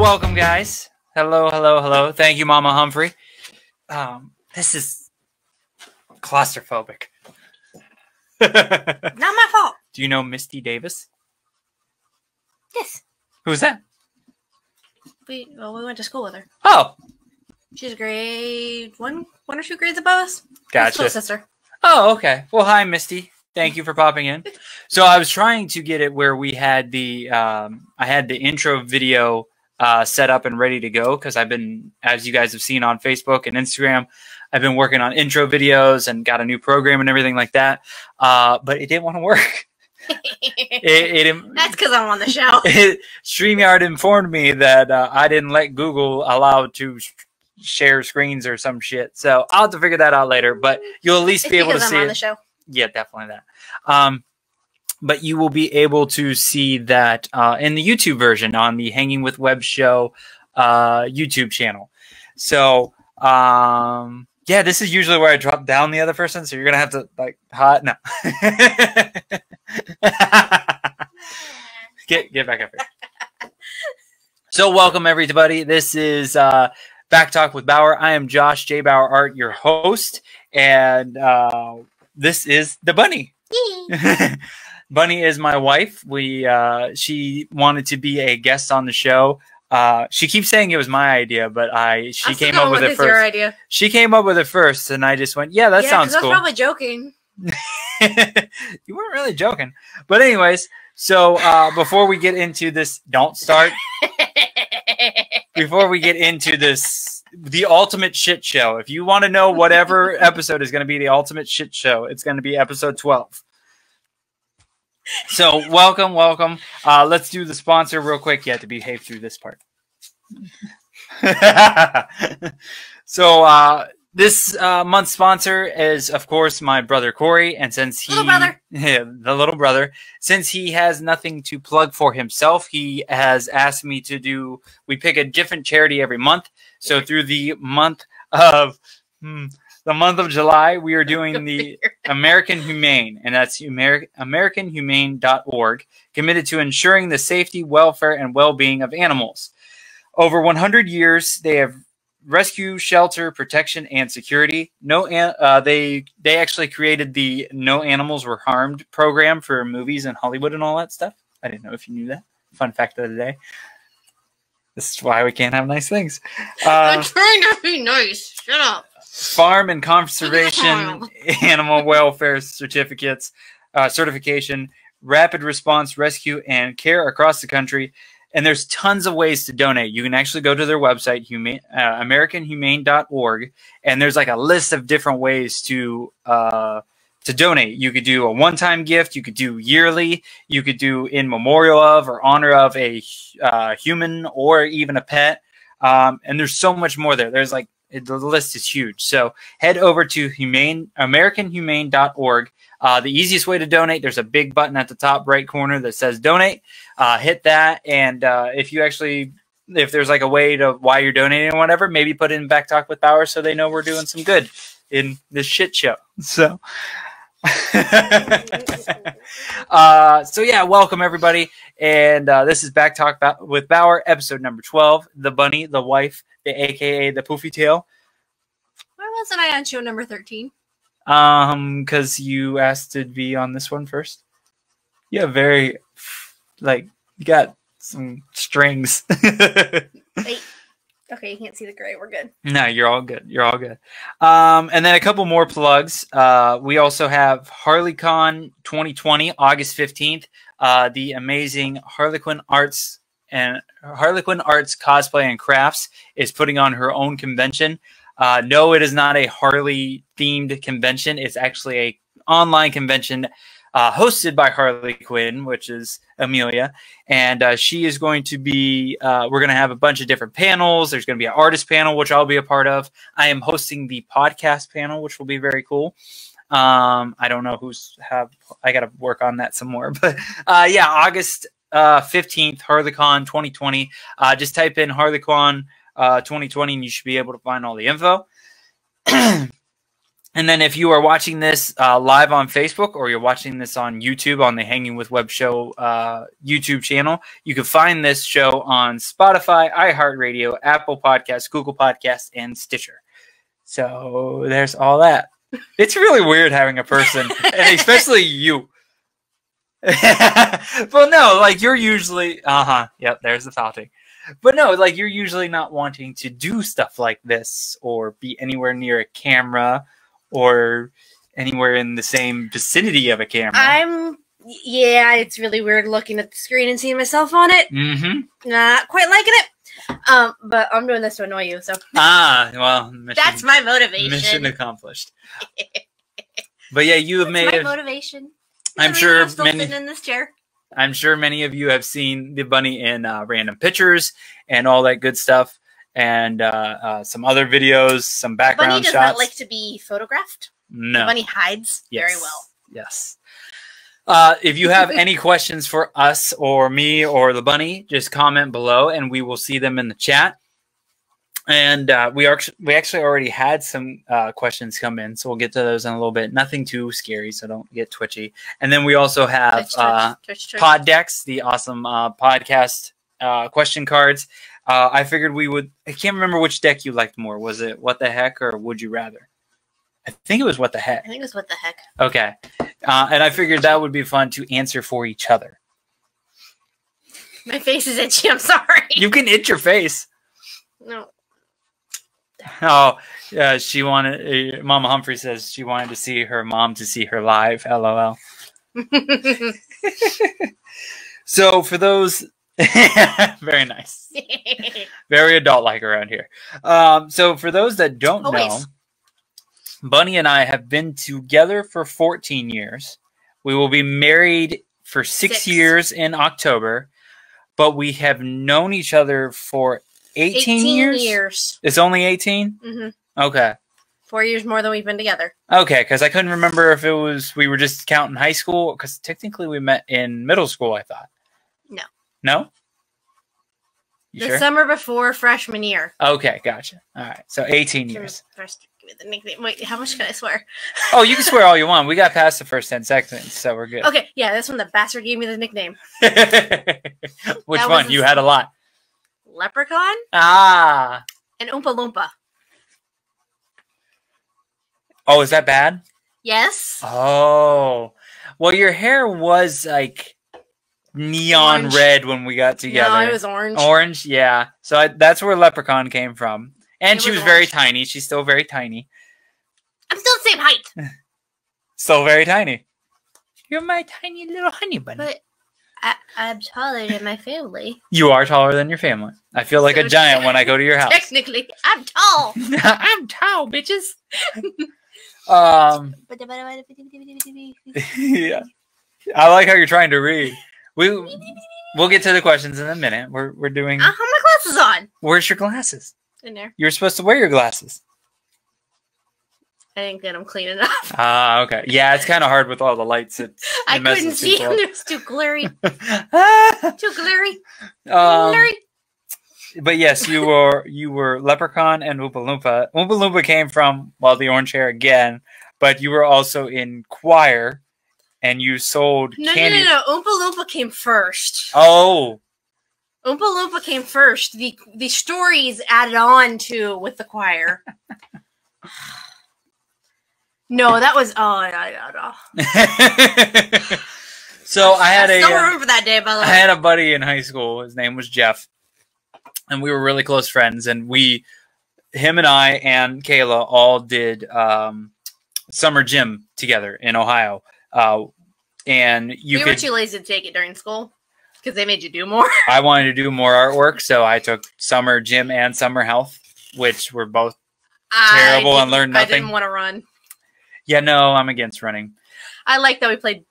welcome, guys. Hello, hello, hello. Thank you, Mama Humphrey. This is claustrophobic. Not my fault. Do you know Misty Davis? Yes. Who's that? We went to school with her. Oh. She's grade one or two grades above us. Gotcha. Little sister. Oh, okay. Well, hi, Misty. Thank you for popping in. So I was trying to get it where we had the I had the intro video set up and ready to go because I've been, as you guys have seen on Facebook and Instagram, I've been working on intro videos and got a new program and everything like that. But it didn't want to work. That's because I'm on the show. StreamYard informed me that I didn't let Google allow to share screens or some shit. So I'll have to figure that out later. But you'll at least be able to see I'm on it. the show. Yeah, definitely that. But you will be able to see that in the YouTube version on the Hanging with Web Show YouTube channel. So, yeah, this is usually where I drop down the other person. So you're going to have to, like, no. Get back up here. So welcome, everybody. This is Back Talk with Bauer. I am Josh, JBauerArt, your host. And this is the Bunny. Bunny is my wife. She wanted to be a guest on the show. She keeps saying it was my idea, but she came up with it first. Your idea. She came up with it first, and I just went, "Yeah, that sounds cool." I was probably joking. You weren't really joking, but anyways. So before we get into this, don't start. Before we get into this, the ultimate shit show. If you want to know whatever episode is going to be the ultimate shit show, it's going to be episode 12. So welcome. Let's do the sponsor real quick. You have to behave through this part. So this month's sponsor is, of course, my brother Corey, and since the little brother, since he has nothing to plug for himself, he has asked me to do. We pick a different charity every month. So through the month of July, we are doing the American Humane, and that's AmericanHumane.org, committed to ensuring the safety, welfare, and well-being of animals. Over 100 years, they have rescue, shelter, protection, and security. They actually created the No Animals Were Harmed program for movies in Hollywood and all that stuff. I didn't know if you knew that. Fun fact of the day. This is why we can't have nice things. I'm trying to be nice. Shut up. Farm and conservation animal welfare certification, rapid response rescue and care across the country. And there's tons of ways to donate. You can actually go to their website, AmericanHumane.org, and there's like a list of different ways to donate. You could do a one-time gift. You could do yearly. You could do in memorial of or honor of a human or even a pet. And there's so much more there. There's like, the list is huge. So head over to AmericanHumane.org. The easiest way to donate, there's a big button at the top right corner that says donate. Hit that. And if there's like a way to why you're donating or whatever, maybe put in Back Talk with Bauer so they know we're doing some good in this shit show. So, so yeah, welcome everybody. And this is Back Talk with Bauer, episode number 12, The Bunny, the Wife, aka the Poofy Tail. Why wasn't I on show number 13? Because you asked to be on this one first. Yeah, you got some strings. Wait. Okay, you can't see the gray. We're good. No, you're all good. You're all good. And then a couple more plugs. We also have HarleyCon 2020, August 15th. The amazing Harlequin Arts Cosplay and Crafts is putting on her own convention. No, it is not a Harley themed convention. It's actually a online convention hosted by Harley Quinn, which is Amelia. And she is going to be, we're going to have a bunch of different panels. There's going to be an artist panel, which I'll be a part of. I am hosting the podcast panel, which will be very cool. I don't know I got to work on that some more, but yeah, August 15th, HarleyCon 2020. Just type in HarleyCon 2020 and you should be able to find all the info. And then if you are watching this live on Facebook or you're watching this on YouTube on the Hanging with Web Show YouTube channel, you can find this show on Spotify, iHeartRadio, Apple Podcasts, Google Podcasts, and Stitcher. So there's all that. It's really weird having a person, and especially you. Well, no, like you're usually, yep, there's the pouting. But no, like you're usually not wanting to do stuff like this or be anywhere near a camera or anywhere in the same vicinity of a camera. Yeah, it's really weird looking at the screen and seeing myself on it. Mm-hmm. Not quite liking it. But I'm doing this to annoy you, so. Well, that's my motivation. Mission accomplished. But yeah, you have made my motivation. I'm sure still sitting in this chair. I'm sure many of you have seen the bunny in random pictures and all that good stuff, and some other videos, some background shots. The bunny does not like to be photographed. No. The bunny hides very well. Yes. If you have any questions for us or me or the bunny, just comment below and we will see them in the chat. And we actually already had some questions come in, so we'll get to those in a little bit. Nothing too scary, so don't get twitchy. And then we also have Twitch. Pod Decks, the awesome podcast question cards. I figured we would. I can't remember which deck you liked more. Was it What the Heck or Would You Rather? I think it was What the Heck. I think it was What the Heck. Okay. And I figured that would be fun to answer for each other. My face is itchy. I'm sorry. You can itch your face. No. Oh, yeah. She wanted. Mama Humphrey says she wanted to see her mom to see her live. LOL. So for those, very nice, very adult-like around here. So for those that don't know, Bunny and I have been together for 14 years. We will be married for 6 years in October, but we have known each other for 18 years? It's only 18? Mm-hmm. Okay. 4 years more than we've been together. Okay, because I couldn't remember if it was we were just counting high school, because technically we met in middle school, I thought. No. No? You sure? Summer before freshman year. Okay, gotcha. All right, so 18 years. First, give me the nickname. Wait, how much can I swear? Oh, you can swear all you want. We got past the first 10 seconds, so we're good. Okay, yeah, that's when the bastard gave me the nickname. Which one? You had a lot. Leprechaun? Ah. And Oompa Loompa. Oh, is that bad? Yes. Oh. Well, your hair was like neon red when we got together. No, it was orange. Orange, yeah. So that's where Leprechaun came from. And she was very tiny. She's still very tiny. I'm still the same height. Still very tiny. You're my tiny little honey bunny. But I'm taller than my family. You are taller than your family. I feel like a giant when I go to your house. Technically, I'm tall. I'm tall, bitches. Yeah. I like how you're trying to read. We'll get to the questions in a minute. We're doing. I have my glasses on. Where's your glasses? In there. You're supposed to wear your glasses. I didn't get them clean enough. Okay. Yeah, it's kind of hard with all the lights. I couldn't see them. It was too glary. Too glary. Glary. But yes, you were Leprechaun and Oompa Loompa. Oompa Loompa came from, well, the orange hair again, but you were also in choir, and you sold candy. No. Oompa Loompa came first. Oh. Oompa Loompa came first. The stories added on to with the choir. No, that was no. So I still remember that day, by the way. I had a buddy in high school. His name was Jeff, and we were really close friends. And him and I and Kayla all did summer gym together in Ohio. And we were too lazy to take it during school because they made you do more. I wanted to do more artwork, so I took summer gym and summer health, which were both terrible and learned nothing. I didn't want to run. Yeah, no, I'm against running. I like that we played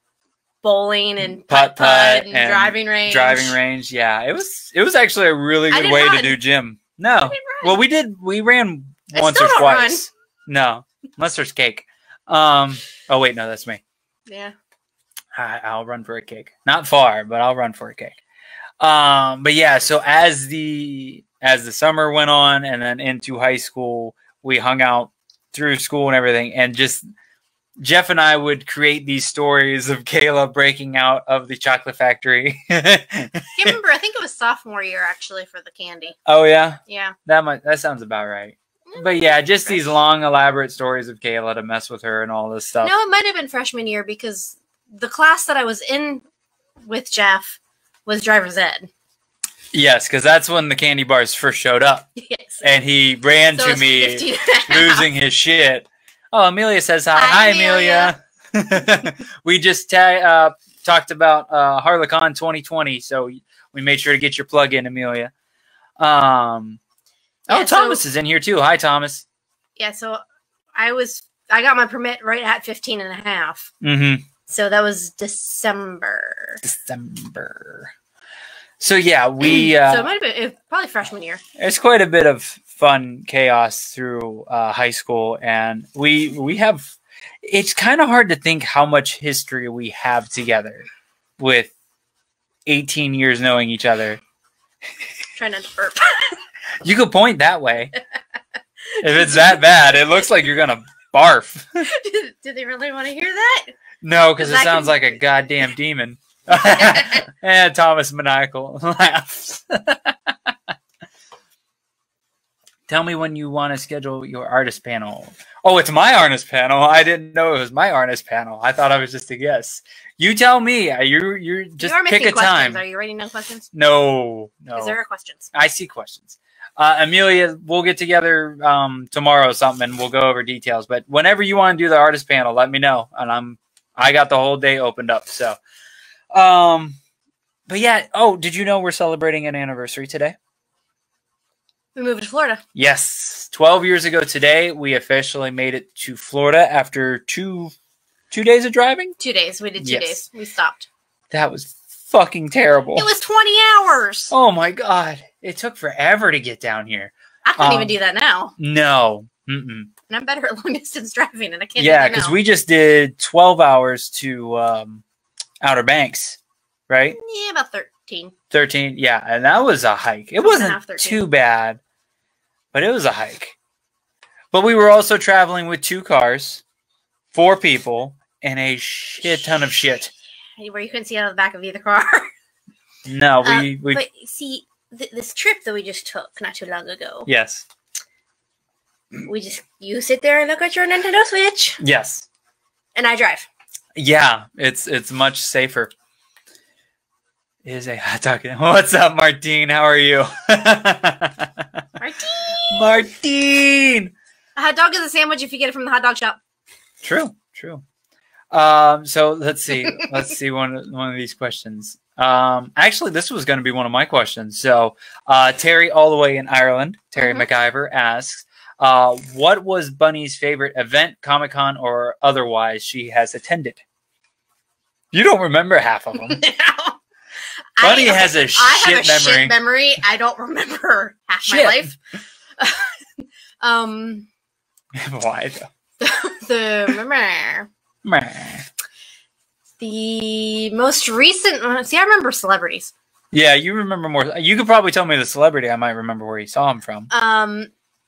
bowling and putt-putt and driving range. Driving range, yeah. It was actually a really good way to do gym. No. Well, we ran once or twice. No, unless there's cake. Oh, wait, no, that's me. Yeah. I'll run for a cake. Not far, but I'll run for a cake. But yeah, so as the summer went on and then into high school, we hung out through school and everything, and just Jeff and I would create these stories of Kayla breaking out of the chocolate factory. I can't remember. I think it was sophomore year actually for the candy. Oh yeah, yeah. That sounds about right. But yeah, just these long, elaborate stories of Kayla to mess with her and all this stuff. No, it might have been freshman year because the class that I was in with Jeff was driver's ed. Yes, because that's when the candy bars first showed up. Yes. And he ran to me, losing his shit. Oh, Amelia says hi. Hi, Amelia. We just talked about HarleCon 2020, so we made sure to get your plug in, Amelia. Thomas is in here too. Hi, Thomas. Yeah, so I got my permit right at 15 and a half. Mm-hmm. So that was December. So yeah, we. So it might have been probably freshman year. It's quite a bit of fun chaos through high school, and we have. It's kind of hard to think how much history we have together, with 18 years knowing each other. Trying not to burp. You could point that way. If it's that bad, it looks like you're gonna barf. Do they really want to hear that? No, because it sounds like a goddamn demon. And Thomas maniacal laughs. Tell me when you want to schedule your artist panel. Oh, it's my artist panel. I didn't know it was my artist panel. I thought I was just a guest. You tell me. You just pick a time. Are you writing down questions? No. Because there are questions. I see questions. Amelia, we'll get together tomorrow or something, and we'll go over details. But whenever you want to do the artist panel, let me know. And I got the whole day opened up. So, but yeah. Oh, did you know we're celebrating an anniversary today? We moved to Florida. Yes, 12 years ago today, we officially made it to Florida after two days of driving. 2 days. We did 2 days. We stopped. That was fucking terrible. It was 20 hours. Oh my god. It took forever to get down here. I couldn't even do that now. No. Mm-mm. And I'm better at long distance driving, and I can't do Yeah, that because now. we just did 12 hours to Outer Banks, right? Yeah, about 13. 13, yeah. And that was a hike. It wasn't too bad, but it was a hike. But we were also traveling with 2 cars, 4 people, and a shit ton of shit. Where you couldn't see out of the back of either car. No, we But see, this trip that we just took not too long ago. Yes. You sit there and look at your Nintendo Switch. Yes. And I drive. Yeah, it's much safer. It is a hot dog. What's up, Martine? How are you? Martine! A hot dog is a sandwich if you get it from the hot dog shop. True. So let's see. Let's see one of these questions. Actually, this was going to be one of my questions. So Terry, all the way in Ireland, Terry McIver asks, what was Bunny's favorite event, Comic-Con or otherwise, she has attended? You don't remember half of them. No. Bunny has a shit memory. Shit memory. I don't remember half my life. Why though? The most recent. See, I remember celebrities. Yeah, you remember more. You could probably tell me the celebrity. I might remember where you saw him from.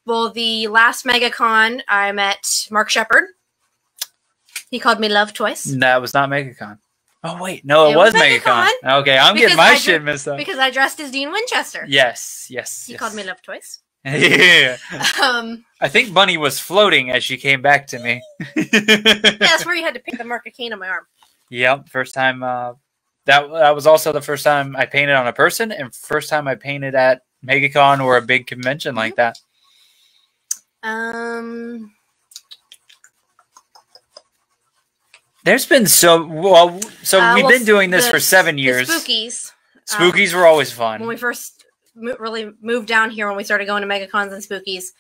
Well, the last MegaCon, I met Mark Shepard. He called me love twice. That was not MegaCon. Oh wait, no, it was MegaCon. Okay, I'm getting my shit missed up. Because I dressed as Dean Winchester. Yes. He called me love twice. Yeah. I think Bunny was floating as she came back to me. Yeah, that's where you had to pick the mark of cane on my arm. Yep, first time. That was also the first time I painted on a person, and first time I painted at MegaCon or a big convention like that. There's been we've been doing this for 7 years. The Spookies. Spookies were always fun. When we first really moved down here, when we started going to MegaCons and Spookies,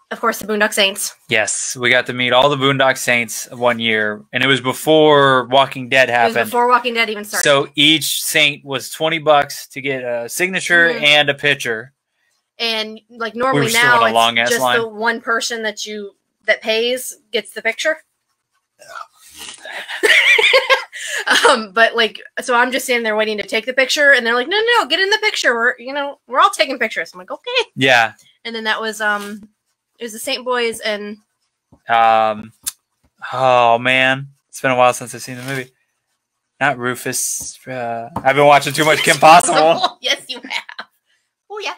of course, the Boondock Saints. Yes, we got to meet all the Boondock Saints one year, and it was before Walking Dead happened. It was before Walking Dead even started. So each Saint was $20 to get a signature and a picture. And like normally now, it's just line. the one person that pays gets the picture. But like, so I'm just standing there waiting to take the picture, and they're like, "No, get in the picture. We're all taking pictures." I'm like, "Okay." Yeah. And then that was It was the Saint Boys and oh man, it's been a while since I've seen the movie. Not Rufus. I've been watching too much Kim Possible. Yes, you have. Oh yeah.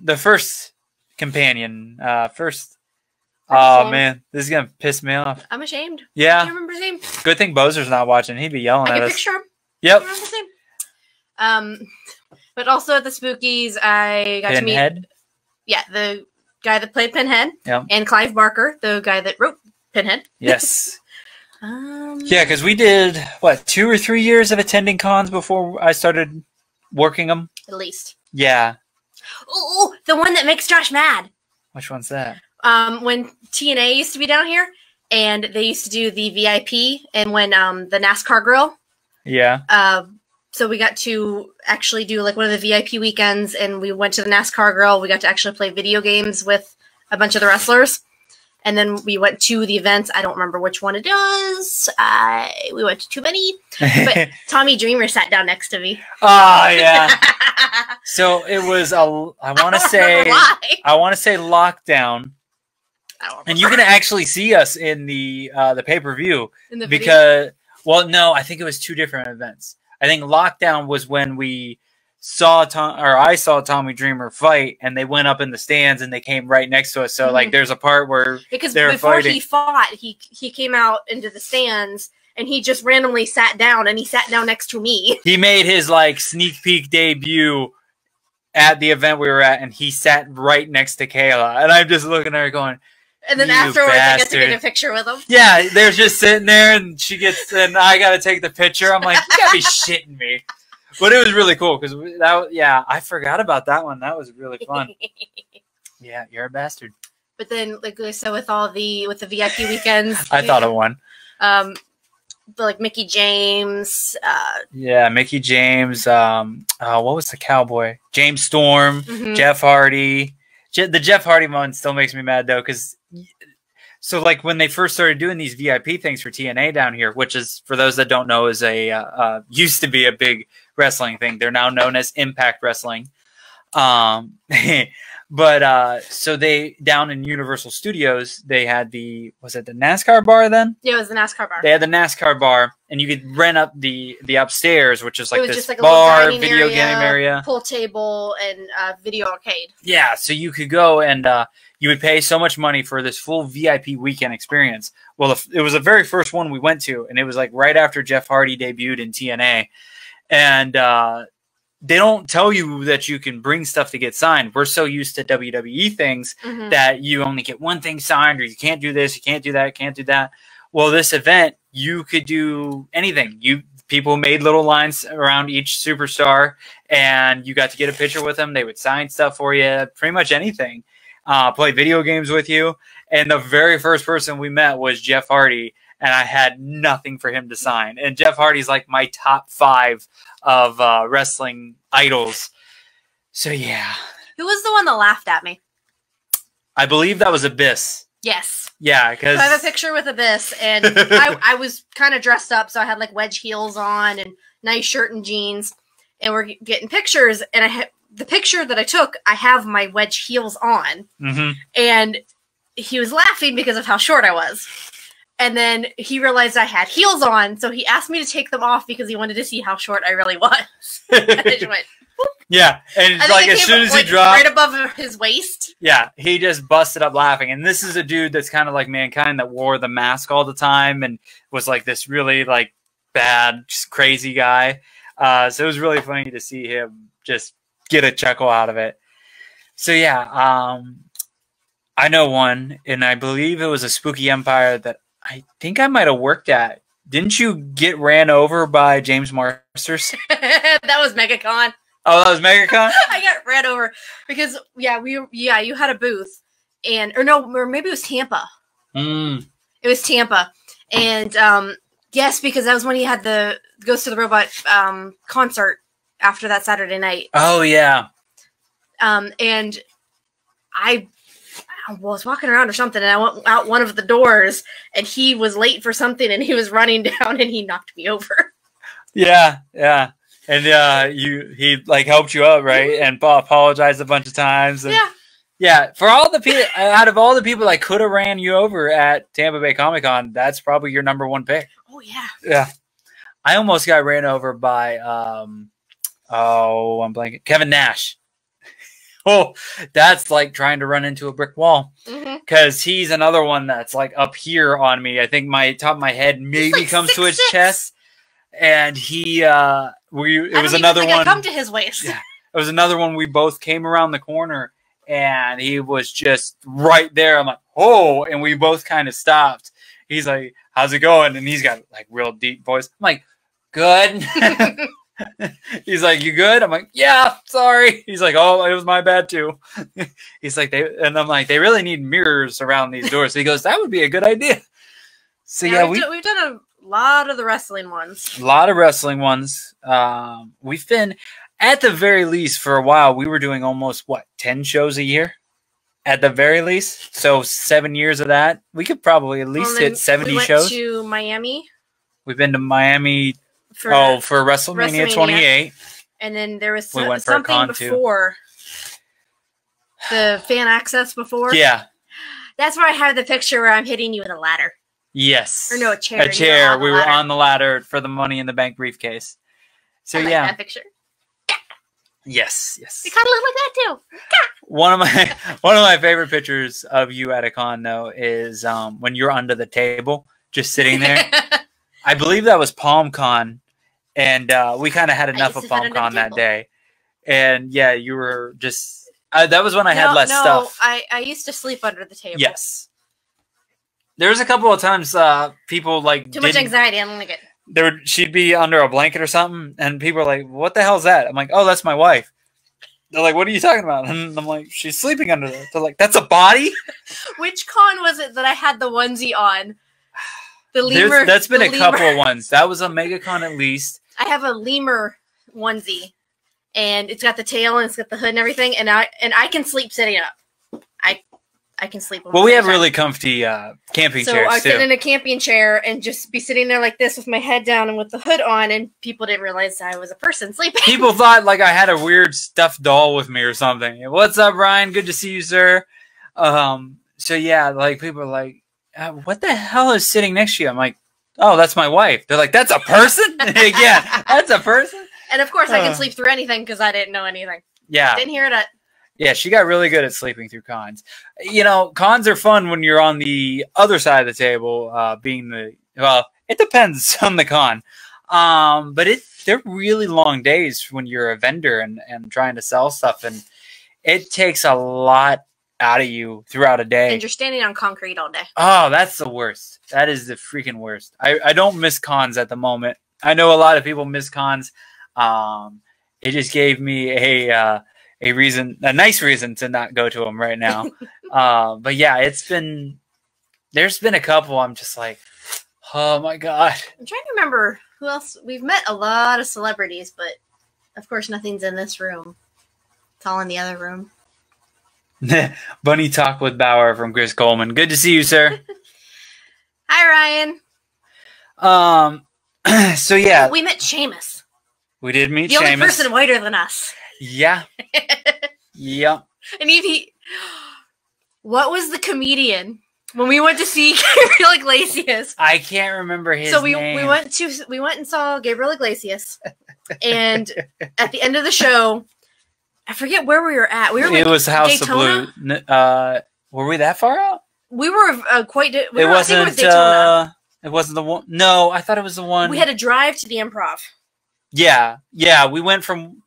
The first companion. Oh man, this is gonna piss me off. I'm ashamed. Yeah. I can't remember his name. Good thing Bozer's not watching. He'd be yelling I at can us. picture him. Yep. I remember his name. But also at the Spookies, I got Pinhead? to meet. Yeah, the guy that played Pinhead. Yep. And Clive Barker, the guy that wrote Pinhead. Yes. Yeah, because we did, what, 2 or 3 years of attending cons before I started working them? At least. Yeah. Oh, the one that makes Josh mad. Which one's that? When TNA used to be down here, and they used to do the VIP, and when the NASCAR grill. Yeah. So we got to actually do like one of the VIP weekends, and we went to the NASCAR grill. We got to actually play video games with a bunch of the wrestlers. And then we went to the events. I don't remember which one it was. We went to too many. But Tommy Dreamer sat down next to me. Oh, yeah. So it was, I want to say Lockdown. And you can actually see us in the pay-per-view. In the video? Because, well, no, I think it was 2 different events. I think Lockdown was when we saw I saw Tommy Dreamer fight, and they went up in the stands and they came right next to us. So like, there's a part where because they're before fighting. he fought, he came out into the stands and he just randomly sat down, and he sat down next to me. He made his like sneak peek debut at the event we were at, and he sat right next to Kayla, and I'm just looking at her going. And then afterwards, I got to take a picture with him. Yeah, they're just sitting there, and and I got to take the picture. I'm like, you got to be shitting me. But it was really cool because I forgot about that one. That was really fun. Yeah, you're a bastard. But then, like I said, with the VIP weekends, I thought of one. Like Mickey James. Yeah, Mickey James. What was the cowboy? James Storm, Jeff Hardy. The Jeff Hardy one still makes me mad though, because so like when they first started doing these VIP things for TNA down here, which is, for those that don't know, is used to be a big wrestling thing. They're now known as Impact Wrestling. But so they, down in Universal Studios, they had was it the NASCAR bar then? Yeah, it was the NASCAR bar. They had the NASCAR bar, and you could rent up the upstairs, which is like this just like bar, video game area, pool table, and video arcade. Yeah, so you could go and you would pay so much money for this full VIP weekend experience. Well, it was the very first one we went to, and it was like right after Jeff Hardy debuted in TNA, and they don't tell you that you can bring stuff to get signed. We're so used to WWE things that you only get one thing signed, or you can't do this, you can't do that, can't do that. Well, this event, you could do anything. People made little lines around each superstar, and you got to get a picture with them. They would sign stuff for you, pretty much anything. Play video games with you. And the very first person we met was Jeff Hardy, and I had nothing for him to sign. And Jeff Hardy's like my top 5 of wrestling idols. So yeah. Who was the one that laughed at me? I believe that was Abyss. Yes. Yeah, because I have a picture with Abyss, and I was kind of dressed up, so I had like wedge heels on and nice shirt and jeans, and we're getting pictures, and the picture that I took, I have my wedge heels on, and he was laughing because of how short I was. And then he realized I had heels on, so he asked me to take them off because he wanted to see how short I really was. And I just went, whoop. Yeah, and like as soon as he dropped, right above his waist. Yeah, he just busted up laughing. And this is a dude that's kind of like Mankind, that wore the mask all the time and was like this really like bad, just crazy guy. So it was really funny to see him just get a chuckle out of it. So yeah, I know one, and I believe it was a Spooky Empire that I think I might have worked at. Didn't you get ran over by James Marsters? That was MegaCon. Oh, that was MegaCon? I got ran over because you had a booth, or maybe it was Tampa. It was Tampa, and yes, because that was when he had the Ghost of the Robot concert after that Saturday night. Oh yeah. And I was walking around or something, and I went out one of the doors, and he was late for something, and he was running down, and he knocked me over. Yeah, yeah. And he like helped you up, right? And apologized a bunch of times. And, Yeah, for all the people, out of all the people that could have ran you over at Tampa Bay Comic Con, that's probably your #1 pick. Oh yeah. Yeah, I almost got ran over by I'm blanking, Kevin Nash. Oh, that's like trying to run into a brick wall because he's another one that's like up here on me. I think my top of my head maybe like comes to his chest, and he it was another one. Come to his waist. Yeah, it was another one. We both came around the corner. And he was just right there. I'm like, oh, and we both kind of stopped. He's like, how's it going? And he's got like real deep voice. I'm like, good. He's like, you good? I'm like, yeah, sorry. He's like, oh, it was my bad too. He's like, and I'm like, they really need mirrors around these doors. So he goes, that would be a good idea. So yeah, we've done a lot of the wrestling ones. A lot of wrestling ones. We've been. At the very least, for a while, we were doing almost, 10 shows a year? At the very least. So 7 years of that. We could probably at least hit 70 shows. We went to Miami. We've been to Miami for WrestleMania 28. And then there was something before. The fan access before. Yeah. That's where I have the picture where I'm hitting you with a ladder. Yes. Or no, a chair. A chair. We were on the ladder for the Money in the Bank briefcase. So I like that picture. Yes. You kind of look like that too. One of my favorite pictures of you at a con though is when you're under the table, just sitting there. I believe that was PalmCon, and we kind of had enough of PalmCon that day. And yeah, you were just that was when I had less stuff. I used to sleep under the table. Yes. There was a couple of times people like too much anxiety. I don't like it. She'd be under a blanket or something, and people are like, what the hell is that? I'm like, oh, that's my wife. They're like, what are you talking about? And I'm like, she's sleeping under there. They're like, that's a body? Which con was it that I had the onesie on? The lemur. That's been a couple of ones. That was a MegaCon at least. I have a lemur onesie, and it's got the tail, and it's got the hood and everything, and I can sleep sitting up. I can sleep. Well, we have really comfy camping chairs, so I sit in a camping chair and just be sitting there like this with my head down and with the hood on, and people didn't realize I was a person sleeping. People thought like I had a weird stuffed doll with me or something. What's up, Ryan? Good to see you, sir. So yeah, like people are like, what the hell is sitting next to you? I'm like, oh, that's my wife. They're like, that's a person? Yeah, that's a person? And of course I can sleep through anything because I didn't know anything. Yeah. Didn't hear it. Yeah, she got really good at sleeping through cons. You know, cons are fun when you're on the other side of the table, it depends on the con. But they're really long days when you're a vendor and trying to sell stuff, and it takes a lot out of you throughout a day. And you're standing on concrete all day. Oh, that's the worst. That is the freaking worst. I don't miss cons at the moment. I know a lot of people miss cons. It just gave me a nice reason to not go to them right now. But yeah, there's been a couple I'm just like, oh my God. I'm trying to remember who else. We've met a lot of celebrities, but of course nothing's in this room. It's all in the other room. Bunny Talk with Bauer from Chris Coleman. Good to see you, sir. Hi, Ryan. So yeah. We met Seamus. We did meet the Seamus. The only person whiter than us. Yeah. Yeah. And what was the comedian when we went to see Gabriel Iglesias? I can't remember his name. So we went and saw Gabriel Iglesias, and at the end of the show, I forget where we were at. It was House Daytona? Of Blue. Were we that far out? We were quite. It wasn't. I think it was Daytona. It wasn't the one. No, I thought it was the one. We had to drive to the Improv. Yeah. We went from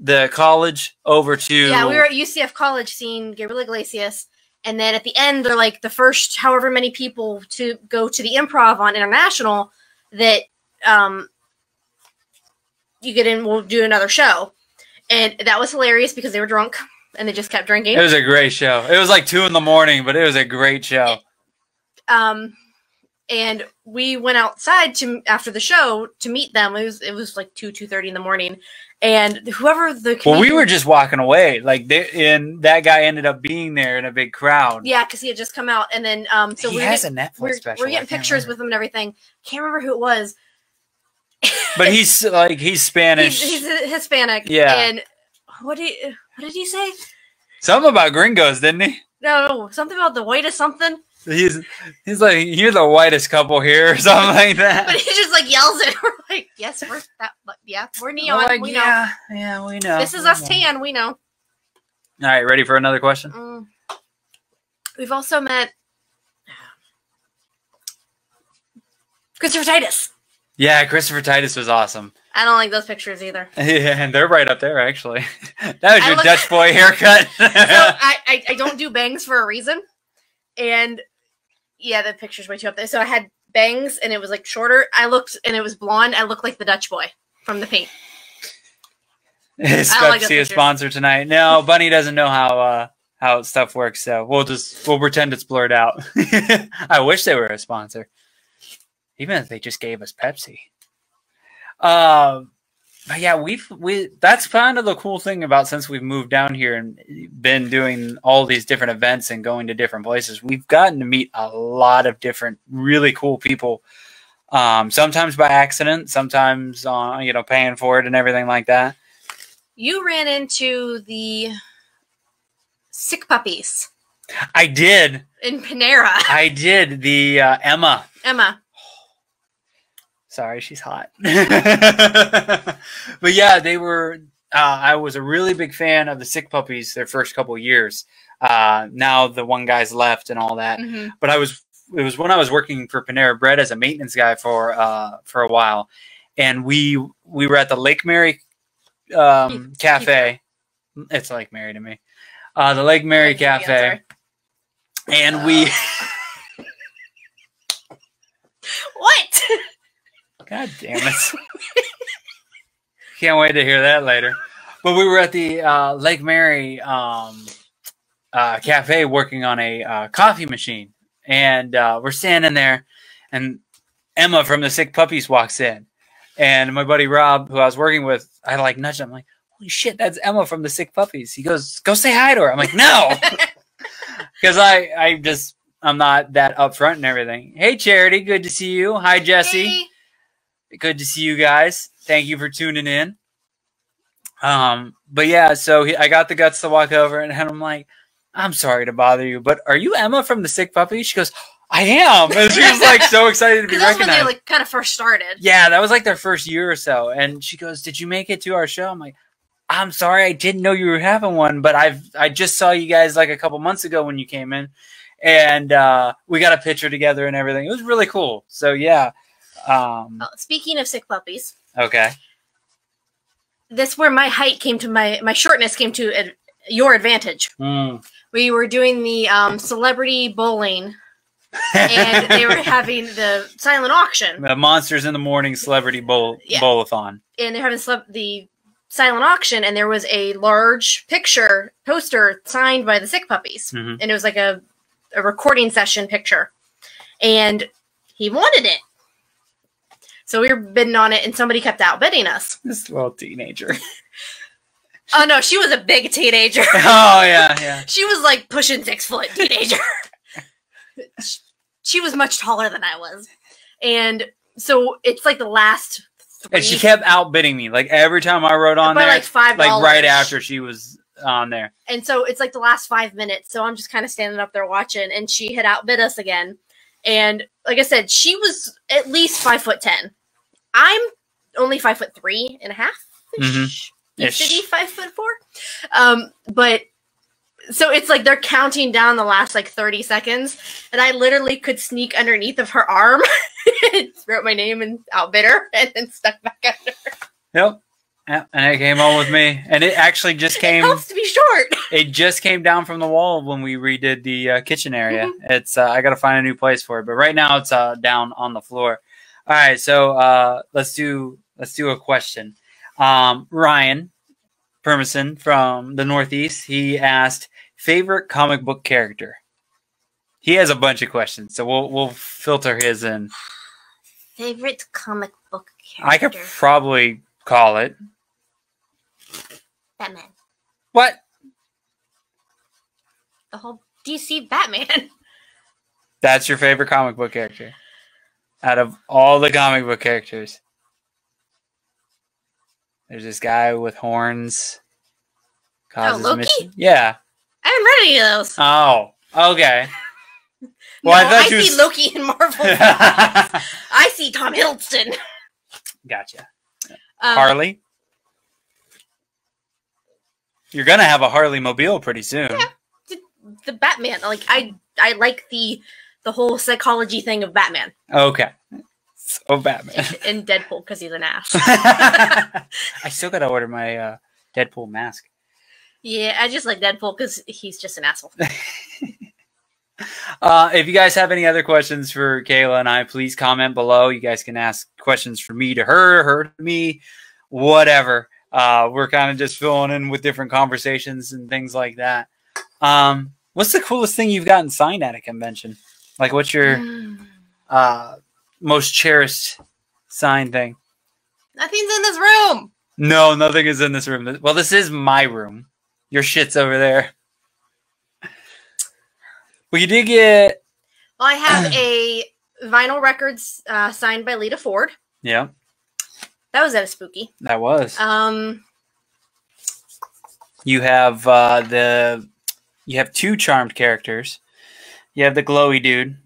the college over to. Yeah, we were at UCF College seeing Gabriel Iglesias, and then at the end, they're like the first however many people to go to the Improv on International that you get in. We'll do another show, and that was hilarious because they were drunk and they just kept drinking. It was a great show. It was like 2 a.m, but it was a great show. And we went outside after the show to meet them. It was like 2:30 in the morning, and whoever the comedian, well, we were just walking away. And that guy ended up being there in a big crowd. Yeah, because he had just come out, and then so he has a Netflix special. We're getting pictures with him and everything. Can't remember who it was, but he's Spanish. He's Hispanic. Yeah. And What did he say? Something about gringos, didn't he? No, something about the whitest something. He's like, you're the whitest couple here, or something like that. But he just like yells it. We're like, yes, we're that. Yeah, we're neon. Like, we know. Yeah, we know. This is us tan. We know. All right, ready for another question? We've also met Christopher Titus. Yeah, Christopher Titus was awesome. I don't like those pictures either. Yeah, and they're right up there, actually. That was your Dutch boy haircut. So I don't do bangs for a reason. And yeah, the picture's way too up there. So I had bangs and it was like shorter. I looked and it was blonde. I looked like the Dutch boy from the paint. Is Pepsi a sponsor tonight? No, Bunny doesn't know how stuff works, so we'll pretend it's blurred out. I wish they were a sponsor. Even if they just gave us Pepsi. But yeah, that's kind of the cool thing about since we've moved down here and been doing all these different events and going to different places, we've gotten to meet a lot of different really cool people. Sometimes by accident, sometimes paying for it and everything like that. You ran into the sick puppies. I did. In Panera. I did. The Emma. Sorry, she's hot. But yeah, they were. I was a really big fan of the sick puppies their first couple of years. Now the one guy's left and all that. Mm-hmm. But it was when I was working for Panera Bread as a maintenance guy for a while, and we were at the Lake Mary Cafe. It's Lake Mary to me. The Lake Mary Cafe, and we. What? God damn it. Can't wait to hear that later. But we were at the Lake Mary Cafe working on a coffee machine. And we're standing there, and Emma from the Sick Puppies walks in. And my buddy Rob, who I was working with, I like nudged him. I'm like, holy shit, that's Emma from the Sick Puppies. He goes, go say hi to her. I'm like, no. Because I'm not that upfront and everything. Hey, Charity, good to see you. Hi, Jesse. Hey. Good to see you guys. Thank you for tuning in. But yeah, so I got the guts to walk over, and I'm like, I'm sorry to bother you, but are you Emma from the Sick Puppies? She goes, I am. And she was like so excited to be recognized. That's when they kind of first started. Yeah, that was like their first year or so. And she goes, did you make it to our show? I'm like, I'm sorry, I didn't know you were having one, but I just saw you guys like a couple months ago when you came in, and we got a picture together and everything. It was really cool. So yeah. Speaking of sick puppies. Okay. That's where my height came to my shortness came to your advantage. We were doing the celebrity bowling, and they were having the silent auction. The Monsters in the Morning celebrity bowl-a-thon. And they're having the silent auction, and there was a large poster signed by the Sick Puppies. Mm-hmm. And it was like a recording session picture. And he wanted it. So we were bidding on it, and somebody kept outbidding us. This little teenager. Oh, no, she was a big teenager. Oh, yeah. She was like pushing 6 foot teenager. She was much taller than I was. And so it's like the last 3. And she kept outbidding me. Like every time I wrote on there. By like $5. Like right after she was on there. And so it's like the last 5 minutes. So I'm just kind of standing up there watching, and she had outbid us again. And like I said, she was at least 5'10". I'm only 5'3.5". Mm-hmm. Used to be 5'4". But so it's like they're counting down the last like 30 seconds, and I literally could sneak underneath of her arm, wrote my name and outbid her, and then stuck back under her. Yep. Yeah, and it came on with me, and it actually just came. It helps to be short. It just came down from the wall when we redid the kitchen area. Mm-hmm. It's I got to find a new place for it, but right now it's down on the floor. All right, so let's do a question. Ryan Permison from the Northeast, he asked favorite comic book character. He has a bunch of questions, so we'll filter his in. Favorite comic book character. I could probably call it Batman. What? The whole DC Batman. That's your favorite comic book character? Out of all the comic book characters. There's this guy with horns. Causes Loki? mission. Yeah. I haven't read any of those. Oh, okay. Well, I see Loki in Marvel. I see Tom Hiddleston. Gotcha. Harley? You're going to have a Harley mobile pretty soon. Yeah. The Batman. Like, I like the whole psychology thing of Batman. Okay. So Batman. And Deadpool, because he's an ass. I still got to order my Deadpool mask. Yeah, I just like Deadpool because he's just an asshole. If you guys have any other questions for Kayla and I, please comment below. You guys can ask questions from me to her, her to me, whatever. We're kind of just filling in with different conversations and things like that. What's the coolest thing you've gotten signed at a convention? Like, what's your most cherished sign thing? Nothing's in this room. No, nothing is in this room. Well, this is my room. Your shit's over there. Well, you did get... Well, I have a vinyl records signed by Lita Ford. Yeah. That was spooky. That was. You have you have two Charmed characters. You have the glowy dude.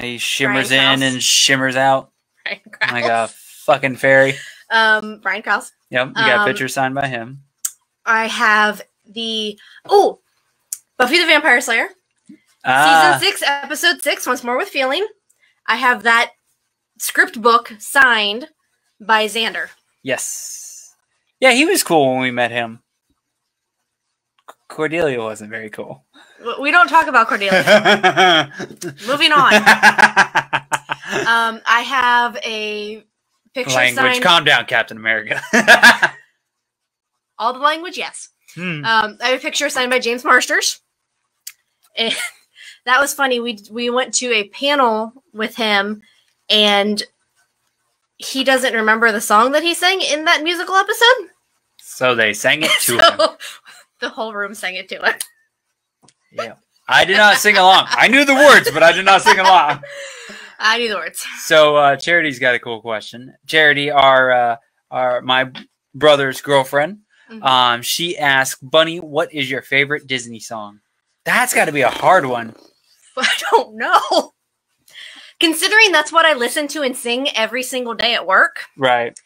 He shimmers in and shimmers out. Like a fucking fairy. Brian Krause. Yep, you got pictures signed by him. I have the Buffy the Vampire Slayer. Season 6, episode 6, Once More with Feeling. I have that script book signed by Xander. Yes. Yeah, he was cool when we met him. Cordelia wasn't very cool. We don't talk about Cordelia. Moving on. I have a picture language. signed. Calm down, Captain America. All the language, yes. I have a picture signed by James Marsters. And that was funny. We went to a panel with him, and he doesn't remember the song that he sang in that musical episode. So they sang it to him. The whole room sang it to him. Yeah. I did not sing along. I knew the words, but I did not sing along. I knew the words. So Charity's got a cool question. Charity, our my brother's girlfriend, she asked, Bunny, what is your favorite Disney song? That's got to be a hard one. I don't know. Considering that's what I listen to and sing every single day at work. Right.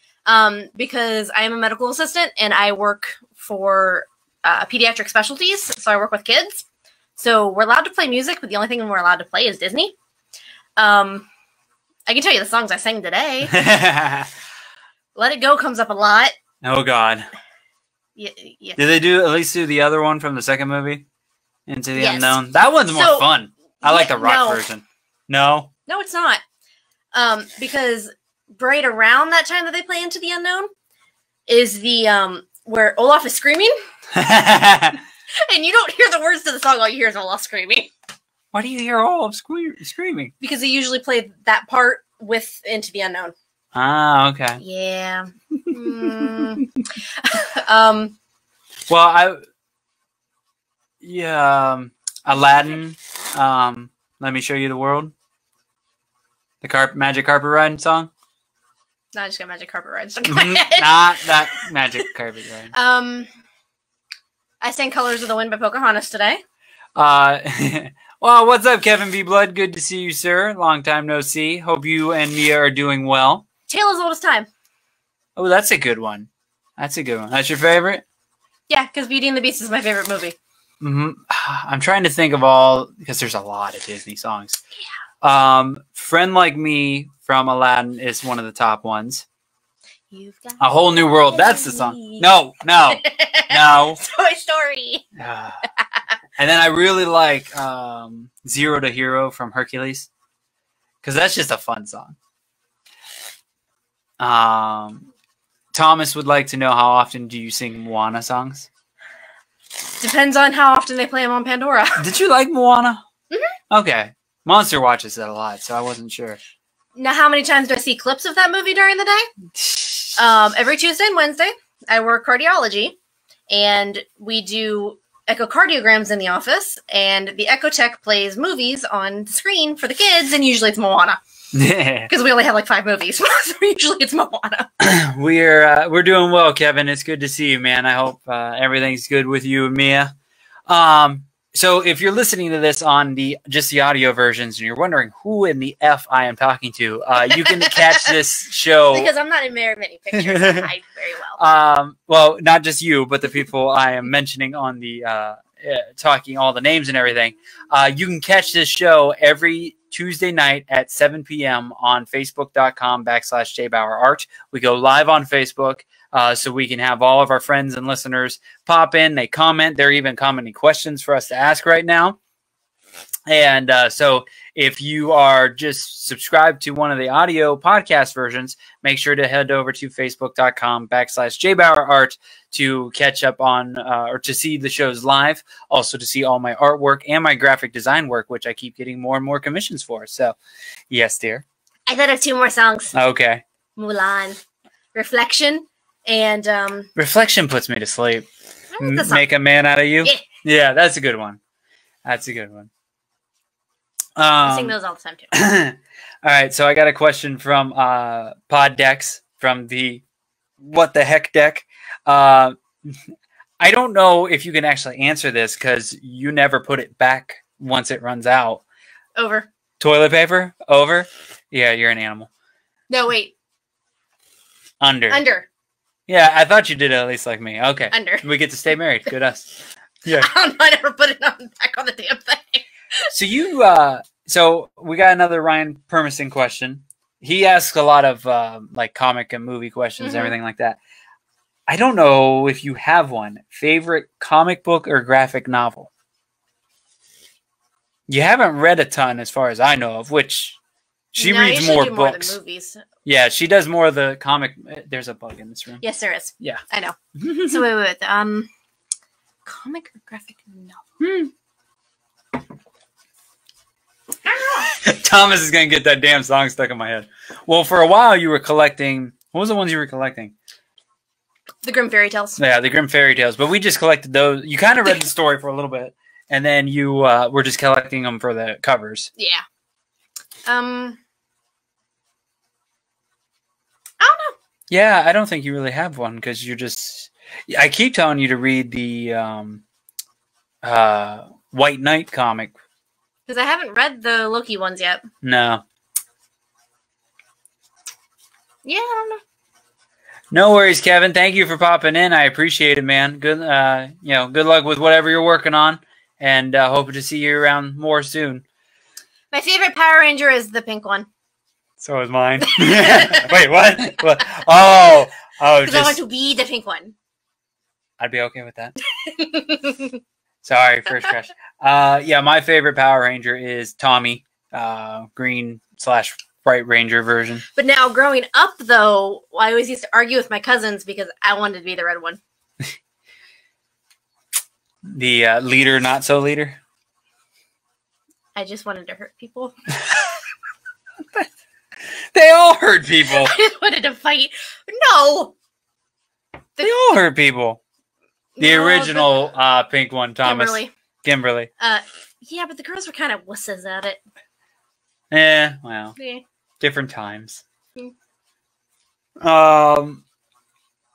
Because I am a medical assistant and I work for pediatric specialties. So I work with kids. So we're allowed to play music, but the only thing we're allowed to play is Disney. I can tell you the songs I sang today. Let It Go comes up a lot. Oh, God. Yeah. Did they at least do the other one from the second movie? Into the Unknown? That one's more fun. I like the rock version. No? No, it's not. Because right around that time that they play Into the Unknown is the where Olaf is screaming. And you don't hear the words to the song. All you hear is Olaf screaming. Why do you hear Olaf screaming? Because they usually play that part with Into the Unknown. Ah, okay. Yeah. Well, Aladdin. Let Me Show You the World. The Magic Carpet Ride song. No, I just got Magic Carpet Ride. Not that Magic Carpet Ride. I sang Colors of the Wind by Pocahontas today. Well, what's up, Kevin B. Blood? Good to see you, sir. Long time no see. Hope you and Mia are doing well. Tale as Old as Time. Oh, that's a good one. That's a good one. That's your favorite? Yeah, because Beauty and the Beast is my favorite movie. I'm trying to think of all, because there's a lot of Disney songs. Yeah. Friend Like Me from Aladdin is one of the top ones. You've got A Whole New World. That's the song. No. Toy Story. And then I really like Zero to Hero from Hercules, because that's just a fun song. Thomas would like to know, how often do you sing Moana songs? Depends on how often they play them on Pandora. Did you like Moana? Okay. Monster watches that a lot, so I wasn't sure. Now, how many times do I see clips of that movie during the day? Every Tuesday and Wednesday, I work cardiology, and we do echocardiograms in the office, and the echo tech plays movies on the screen for the kids, and usually it's Moana. Because we only have like 5 movies. So usually it's Moana. We're doing well, Kevin. It's good to see you, man. I hope everything's good with you and Mia. So if you're listening to this on just the audio versions and you're wondering who in the F I am talking to, you can catch this show. Because I'm not in very many pictures. I hide very well. Well, not just you, but the people I am mentioning on the talking all the names and everything. You can catch this show every Tuesday night at 7 p.m. on Facebook.com/JBauerArt. We go live on Facebook. So we can have all of our friends and listeners pop in. They comment. They're even commenting questions for us to ask right now. And so if you are just subscribed to one of the audio podcast versions, make sure to head over to Facebook.com/JBauerArt to catch up on or to see the shows live. Also to see all my artwork and my graphic design work, which I keep getting more and more commissions for. So, yes, dear. I thought of 2 more songs. Okay. Mulan, Reflection. And Reflection puts me to sleep. Make a man out of you. Yeah, that's a good one. That's a good one. I sing those all the time too. All right, so I got a question from Poddex from the What the Heck deck. I don't know if you can actually answer this because you never put it back once it runs out. Over. Toilet paper? Over? Yeah, you're an animal. No, wait. Under. Under. Yeah, I thought you did at least like me. Okay. Under. We get to stay married. Good us. Yeah. I never put it back on the damn thing. So so we got another Ryan Permison question. He asks a lot of like comic and movie questions and everything like that. I don't know if you have one. Favorite comic book or graphic novel? You haven't read a ton as far as I know of, which she reads more books. More than movies. Yeah, she does more of the comic. There's a bug in this room. Yes, there is. Yeah. I know. So wait. Comic or graphic novel? Thomas is going to get that damn song stuck in my head. Well, for a while you were collecting... What was the ones you were collecting? The Grimm Fairy Tales. Yeah, the Grimm Fairy Tales. But we just collected those. You kind of read the story for a little bit. And then you were just collecting them for the covers. Yeah. I don't know. Yeah, I don't think you really have one because you're just... I keep telling you to read the White Knight comic. Because I haven't read the Loki ones yet. No. Yeah, I don't know. No worries, Kevin. Thank you for popping in. I appreciate it, man. Good, good luck with whatever you're working on, and hope to see you around more soon. My favorite Power Ranger is the pink one. So is mine. Wait, what? Oh, because I want to be the pink one. I'd be okay with that. Sorry, first crush. Yeah, my favorite Power Ranger is Tommy, green/Bright Ranger version. But now, growing up, though, I always used to argue with my cousins because I wanted to be the red one. The leader, not so leader? I just wanted to hurt people. They all hurt people. I just wanted to fight. No! They all hurt people. The original pink one, Thomas. Kimberly. Yeah, but the girls were kind of wusses at it. Well. Yeah. Different times. Mm.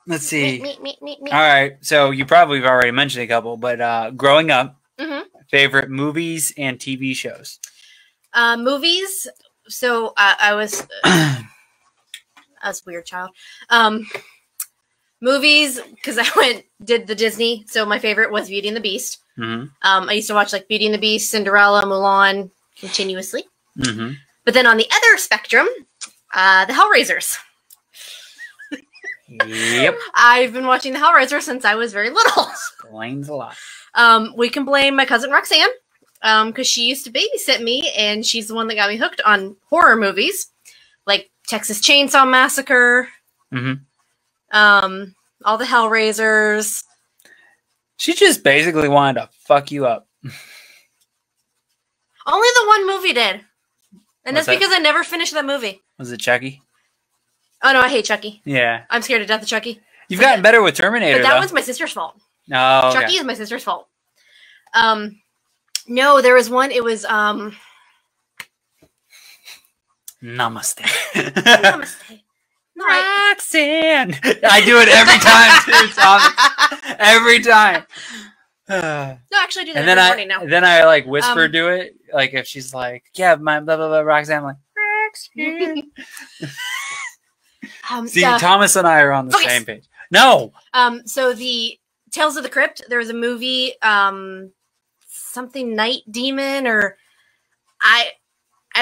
Let's see. Me. All right. So you probably have already mentioned a couple, but growing up, favorite movies and TV shows? Movies. So I was a weird child. Movies, because I did the Disney, so my favorite was Beauty and the Beast. I used to watch like Beauty and the Beast, Cinderella, Mulan continuously. But then on the other spectrum, the Hellraisers. Yep. I've been watching the Hellraiser since I was very little. Explains a lot. We can blame my cousin Roxanne, because she used to babysit me, and she's the one that got me hooked on horror movies, like Texas Chainsaw Massacre. All the Hellraisers. She just basically wanted to fuck you up. Only the one movie did. And that's because I never finished that movie. Was it Chucky? Oh, no, I hate Chucky. Yeah. I'm scared to death of Chucky. You've gotten better with Terminator, but that one's my sister's fault. Oh, okay. Chucky is my sister's fault. No, there was one. It was, Namaste. Namaste. No, Roxanne. I do it every time too, Thomas. Every time. no, actually, I do that And then every morning now. then I like whisper do it. Like if she's like, yeah, my blah blah blah Roxanne, I'm like, Roxanne. See, Thomas and I are on the same page. No. So the Tales of the Crypt, there was a movie, something Night Demon, or I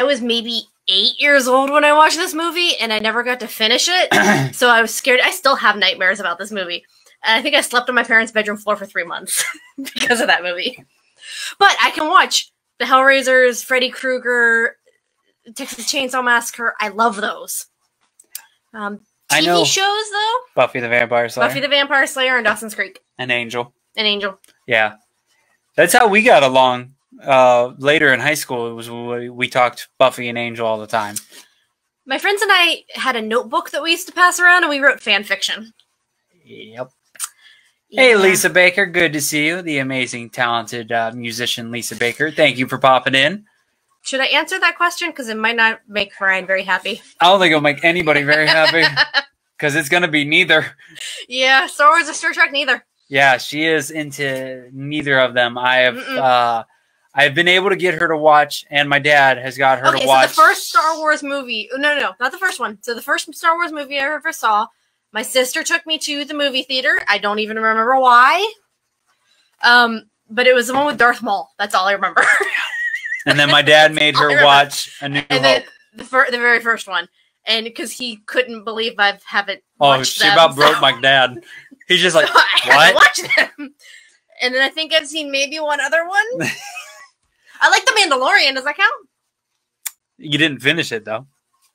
was maybe 8 years old when I watched this movie, and I never got to finish it. So I was scared. I still have nightmares about this movie. And I think I slept on my parents' bedroom floor for 3 months because of that movie. But I can watch the Hellraisers, Freddy Krueger, Texas Chainsaw Massacre. I love those. I know TV shows, though? Buffy the Vampire Slayer. Buffy the Vampire Slayer and Dawson's Creek. An Angel. An Angel. Yeah. That's how we got along. Later in high school, it was we talked Buffy and Angel all the time. My friends and I had a notebook that we used to pass around, and we wrote fan fiction. Yep. Yeah. Hey, Lisa Baker. Good to see you. The amazing, talented musician, Lisa Baker. Thank you for popping in. Should I answer that question? Because it might not make Ryan very happy. I don't think it'll make anybody very happy. Because it's going to be neither. Yeah, Star Wars or Star Trek, neither. Yeah, she is into neither of them. I've been able to get her to watch, and my dad has got her to watch. So the first Star Wars movie... No, not the first one. So the first Star Wars movie I ever saw, my sister took me to the movie theater. I don't even remember why. But it was the one with Darth Maul. That's all I remember. And then my dad made her watch A New Hope. Then the very first one. And because he couldn't believe I haven't watched them. Oh, she about broke my dad. He's just like, so what? I watched them. And then I think I've seen maybe one other one. I like The Mandalorian. Does that count? You didn't finish it, though.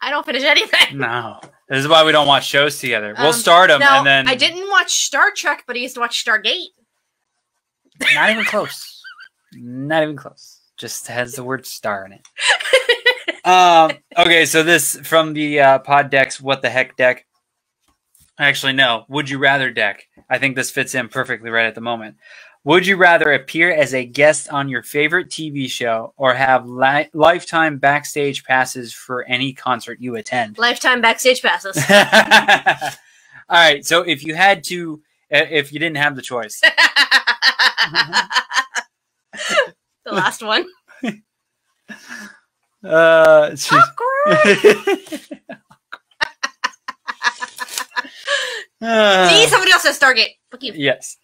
I don't finish anything. No. This is why we don't watch shows together. We'll start them, and then... I didn't watch Star Trek, but I used to watch Stargate. Not even close. Not even close. Just has the word star in it. Okay, so this from the Pod Deck's What the Heck deck. Actually, no. Would you rather deck? I think this fits in perfectly right at the moment. Would you rather appear as a guest on your favorite TV show or have lifetime backstage passes for any concert you attend? Lifetime backstage passes. All right, so if you had to, if you didn't have the choice. The last one. See, somebody else says Stargate. Fuck you. Yes.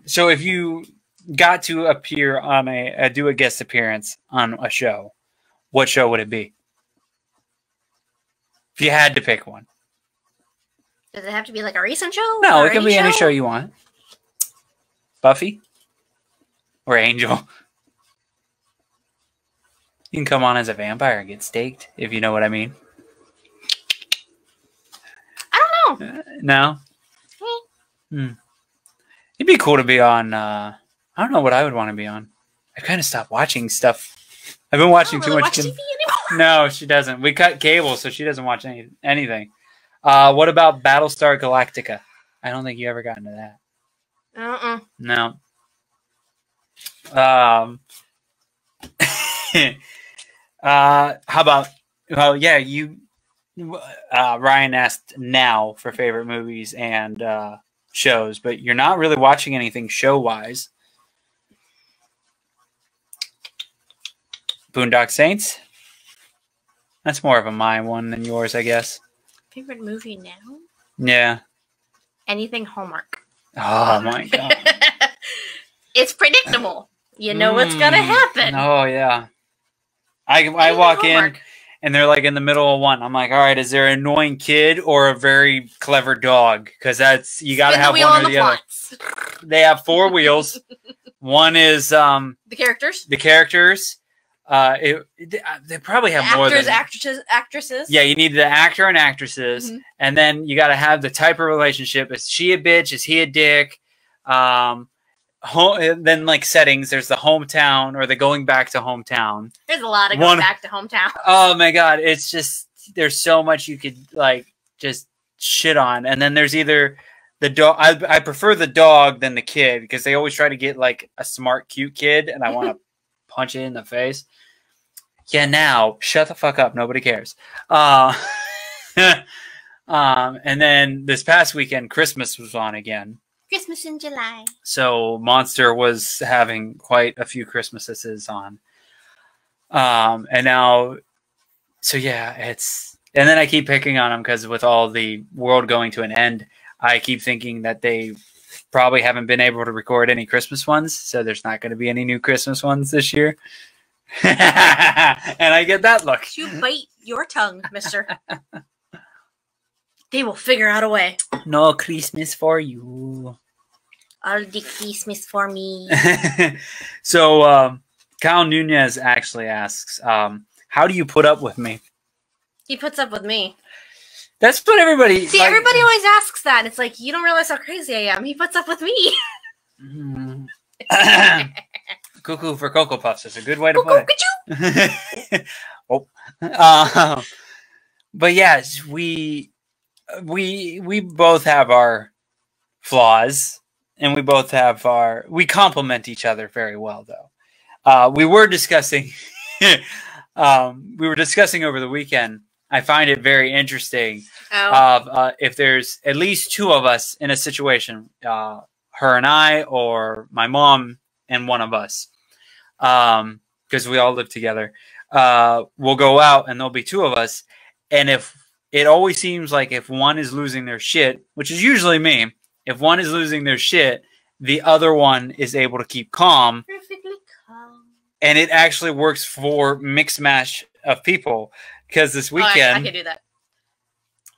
So if you got to appear on do a guest appearance on a show, what show would it be? If you had to pick one. Does it have to be like a recent show? No, it can be any show you want. Buffy? Or Angel? You can come on as a vampire and get staked, if you know what I mean. I don't know. No? It'd be cool to be on, I don't know what I would want to be on. I kind of stopped watching stuff. I've been watching too much. Watch TV anymore. No, she doesn't. We cut cable, so she doesn't watch anything. What about Battlestar Galactica? I don't think you ever got into that. No. How about, well, yeah, Ryan asked now for favorite movies and shows, but you're not really watching anything show-wise. Boondock Saints? That's more of a my one than yours, I guess. Favorite movie now? Yeah. Anything Hallmark. Oh, my God. It's predictable. You know what's going to happen. Oh, yeah. I walk in, and they're like in the middle of one. I'm like, all right, is there an annoying kid or a very clever dog? Because that's, you got to have one or the other. They have 4 wheels. One is the characters. The characters. They probably have more than actresses. Yeah, you need the actor and actresses, and then you got to have the type of relationship. Is she a bitch? Is he a dick? Then like settings. There's the hometown or the going back to hometown. There's a lot of going back to hometown. Oh my God, it's just there's so much you could like just shit on, and then there's either the dog. I prefer the dog than the kid because they always try to get like a smart, cute kid, and I want to punch it in the face. Yeah, now shut the fuck up. Nobody cares. And then this past weekend, Christmas was on again. Christmas in July. So Monster was having quite a few Christmases on. And now, so yeah, and then I keep picking on them because with all the world going to an end, I keep thinking that they probably haven't been able to record any Christmas ones. So there's not going to be any new Christmas ones this year. And I get that look. You bite your tongue, mister. They will figure out a way. No Christmas for you. All the Christmas for me. So, Kyle Nunez actually asks, how do you put up with me? He puts up with me. That's what everybody... See, everybody always asks that. And it's like, you don't realize how crazy I am. He puts up with me. Cuckoo for Cocoa Puffs is a good way to put it. Oh. But yes, we both have our flaws, and we both have we complement each other very well, though. We were discussing over the weekend. I find it very interesting if there's at least two of us in a situation, her and I, or my mom and one of us, because we all live together. We'll go out and there'll be two of us, and if it always seems like if one is losing their shit, which is usually me, if one is losing their shit, the other one is able to keep calm. Perfectly calm. And it actually works for mixed mash of people. Because this weekend... I can do that.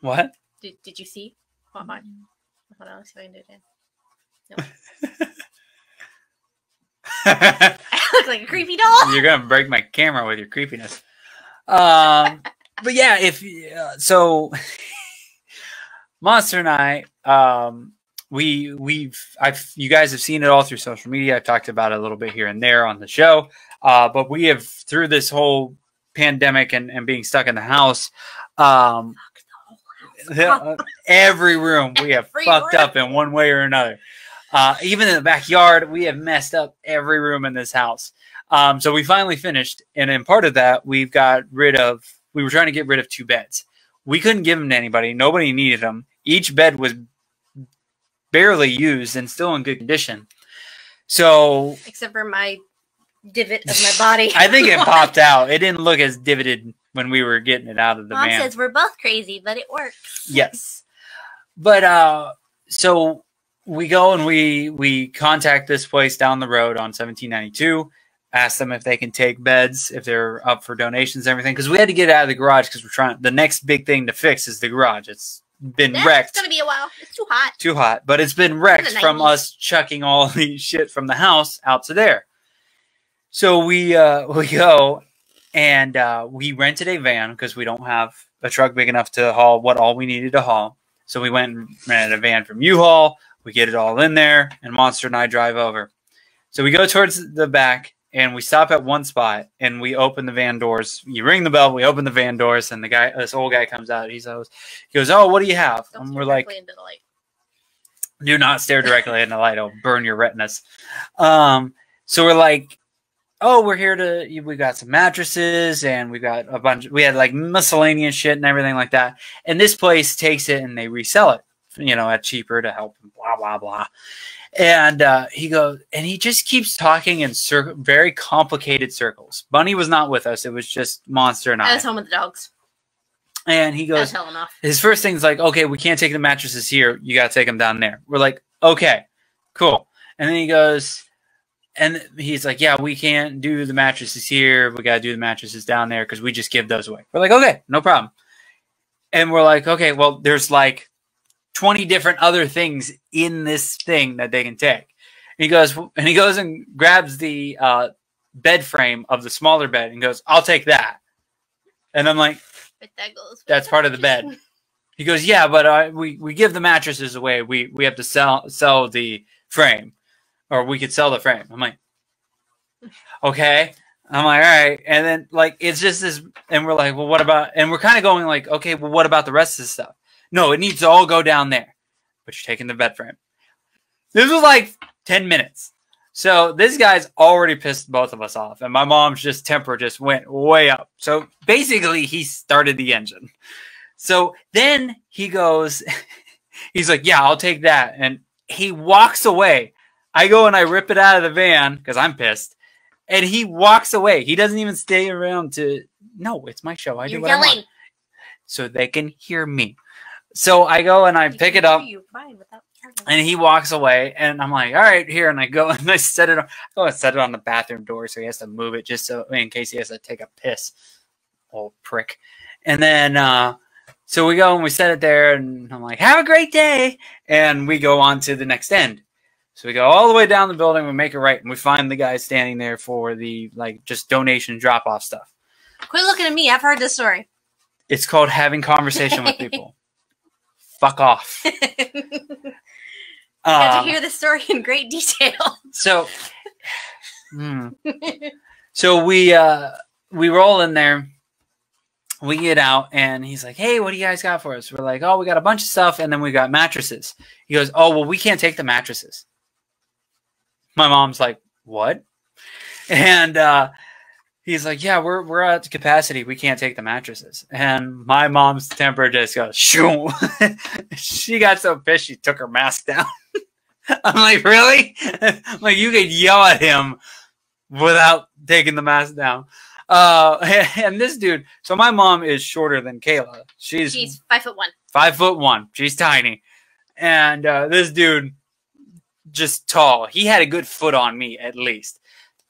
What? Did you see? Hold on. Hold on, let's see if I can do it. Nope. I look like a creepy doll. You're going to break my camera with your creepiness. But yeah, so Monster and I, you guys have seen it all through social media. I've talked about it a little bit here and there on the show. But we have, through this whole pandemic and being stuck in the house, every room we have fucked up in one way or another. Even in the backyard, we have messed up every room in this house. So we finally finished, and in part of that, we were trying to get rid of 2 beds. We couldn't give them to anybody. Nobody needed them. Each bed was barely used and still in good condition. So, except for my divot of my body. I think it popped out. It didn't look as divoted when we were getting it out of the van. Mom says we're both crazy, but it works. Yes. But so we go and we contact this place down the road on 1792. Ask them if they can take beds, if they're up for donations and everything. Because we had to get out of the garage because the next big thing to fix is the garage. It's been wrecked. It's going to be a while. It's too hot. Too hot. But it's been wrecked from us chucking all the shit from the house out to there. So we go and we rented a van because we don't have a truck big enough to haul all we needed to haul. So we went and rented a van from U-Haul. We get it all in there, and Monster and I drive over. So we go towards the back, and we stop at one spot, and we open the van doors. You ring the bell, we open the van doors, and this old guy comes out. He goes, "Oh, what do you have?" And we're like, into the light. "Do not stare directly in the light. It'll burn your retinas." So we're like, "Oh, we're here we got some mattresses, and we got we had like miscellaneous shit and everything like that." And this place takes it and they resell it, at cheaper to help, blah, blah, blah. And he goes, and he just keeps talking in very complicated circles. Bunny was not with us. It was just Monster and I. I was home with the dogs. And he goes, that's hell enough. His first thing's like, "Okay, we can't take the mattresses here. You got to take them down there." We're like, "Okay, cool." And then he goes, and he's like, "Yeah, we can't do the mattresses here. We got to do the mattresses down there because we just give those away." We're like, "Okay, no problem." And we're like, "Okay, well, there's like 20 different other things in this thing that they can take." And he goes and grabs the bed frame of the smaller bed and goes, "I'll take that." And I'm like, but that goes "That's part of the bed." He goes, "Yeah, but we give the mattresses away. We have to sell the frame, or we could sell the frame." I'm like, "Okay." I'm like, "All right." And then like it's just this, and we're like, "Well, what about?" And we're kind of going like, "Okay, well, what about the rest of the stuff?" "No, it needs to all go down there, but you're taking the bed frame." This was like 10 minutes. So this guy's already pissed both of us off, and my mom's temper just went way up. So basically, he started the engine. So then he goes, he's like, yeah, I'll take that. And he walks away. I go and I rip it out of the van because I'm pissed. And he walks away. He doesn't even stay around to, no, it's my show. I do what I want. So they can hear me. So I go and I pick it up. And he walks away, and I'm like, all right, here. And I go and I set it on the bathroom door, so he has to move it just so in case he has to take a piss. Old prick. And then so we go and we set it there, and I'm like, have a great day. And we go on to the next end. So we go all the way down the building, we make it right, and we find the guy standing there for the just donation drop-off stuff. Quit looking at me. I've heard this story. It's called having conversation with people. Fuck off. I had to hear the story in great detail. So we roll in there. We get out, and he's like, hey, what do you guys got for us? We're like, oh, we got a bunch of stuff, and then we got mattresses. He goes, oh, well, we can't take the mattresses. My mom's like, what? And he's like, yeah, we're at capacity. We can't take the mattresses. And my mom's temper just goes, shoo. She got so pissed she took her mask down. I'm like, really? I'm like, you could yell at him without taking the mask down. And this dude, so my mom is shorter than Kayla. She's 5'1". 5'1". She's tiny. And this dude, just tall. He had a good foot on me, at least.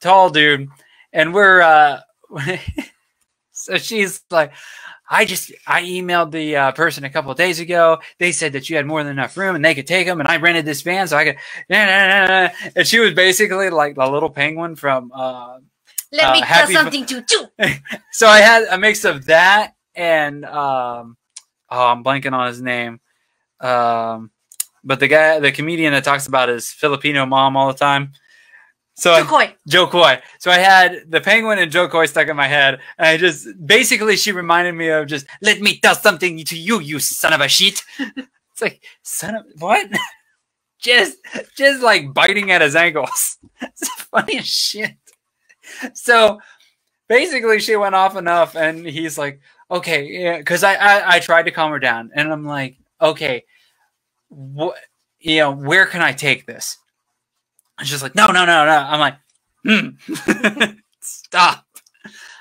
Tall dude. And we're, so she's like, I emailed the person a couple of days ago. They said that you had more than enough room and they could take them. And I rented this van so I could, and she was basically like the little penguin from, let me tell something to do. So I had a mix of that and, I'm blanking on his name. But the comedian that talks about his Filipino mom all the time. So Joe Coy. So I had the penguin and Joe Coy stuck in my head. And basically she reminded me of let me tell something to you, you son of a shit. It's like, son of, what? just like biting at his ankles. It's funny as shit. So basically she went off enough and he's like, okay, yeah, because I tried to calm her down. And I'm like, okay, where can I take this? And she's like, no. I'm like, stop.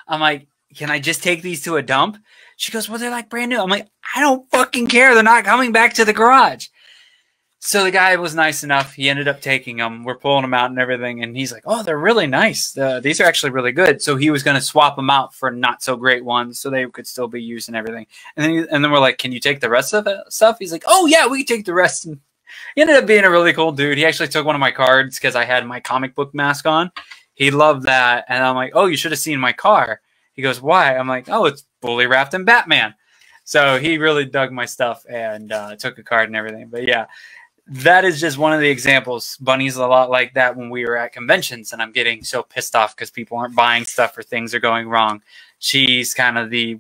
I'm like, can I just take these to a dump? She goes, well, they're like brand new. I'm like, I don't fucking care. They're not coming back to the garage. So the guy was nice enough. He ended up taking them. We're pulling them out and everything. And he's like, oh, they're really nice. These are actually really good. So he was going to swap them out for not so great ones so they could still be used and everything. And then we're like, can you take the rest of the stuff? He's like, oh, yeah, we can take the rest. And he ended up being a really cool dude. He actually took one of my cards because I had my comic book mask on. He loved that. And I'm like, oh, you should have seen my car. He goes, why? I'm like, oh, it's fully wrapped in Batman. So he really dug my stuff and took a card and everything. But yeah, that is just one of the examples. Bunny's a lot like that when we were at conventions and I'm getting so pissed off because people aren't buying stuff or things are going wrong. She's kind of the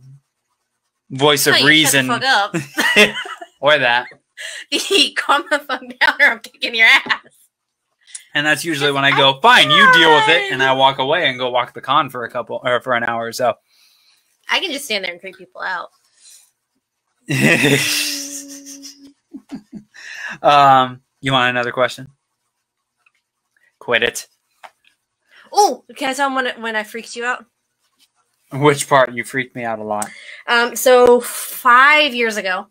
voice of reason. Shut the fuck up. Or that. Calm the fuck down or I'm kicking your ass. And that's usually when I go, fine, you deal with it. And I walk away and go walk the con for for an hour or so. I can just stand there and creep people out. You want another question? Quit it. Oh, can I tell them when I freaked you out? Which part? You freaked me out a lot. So 5 years ago,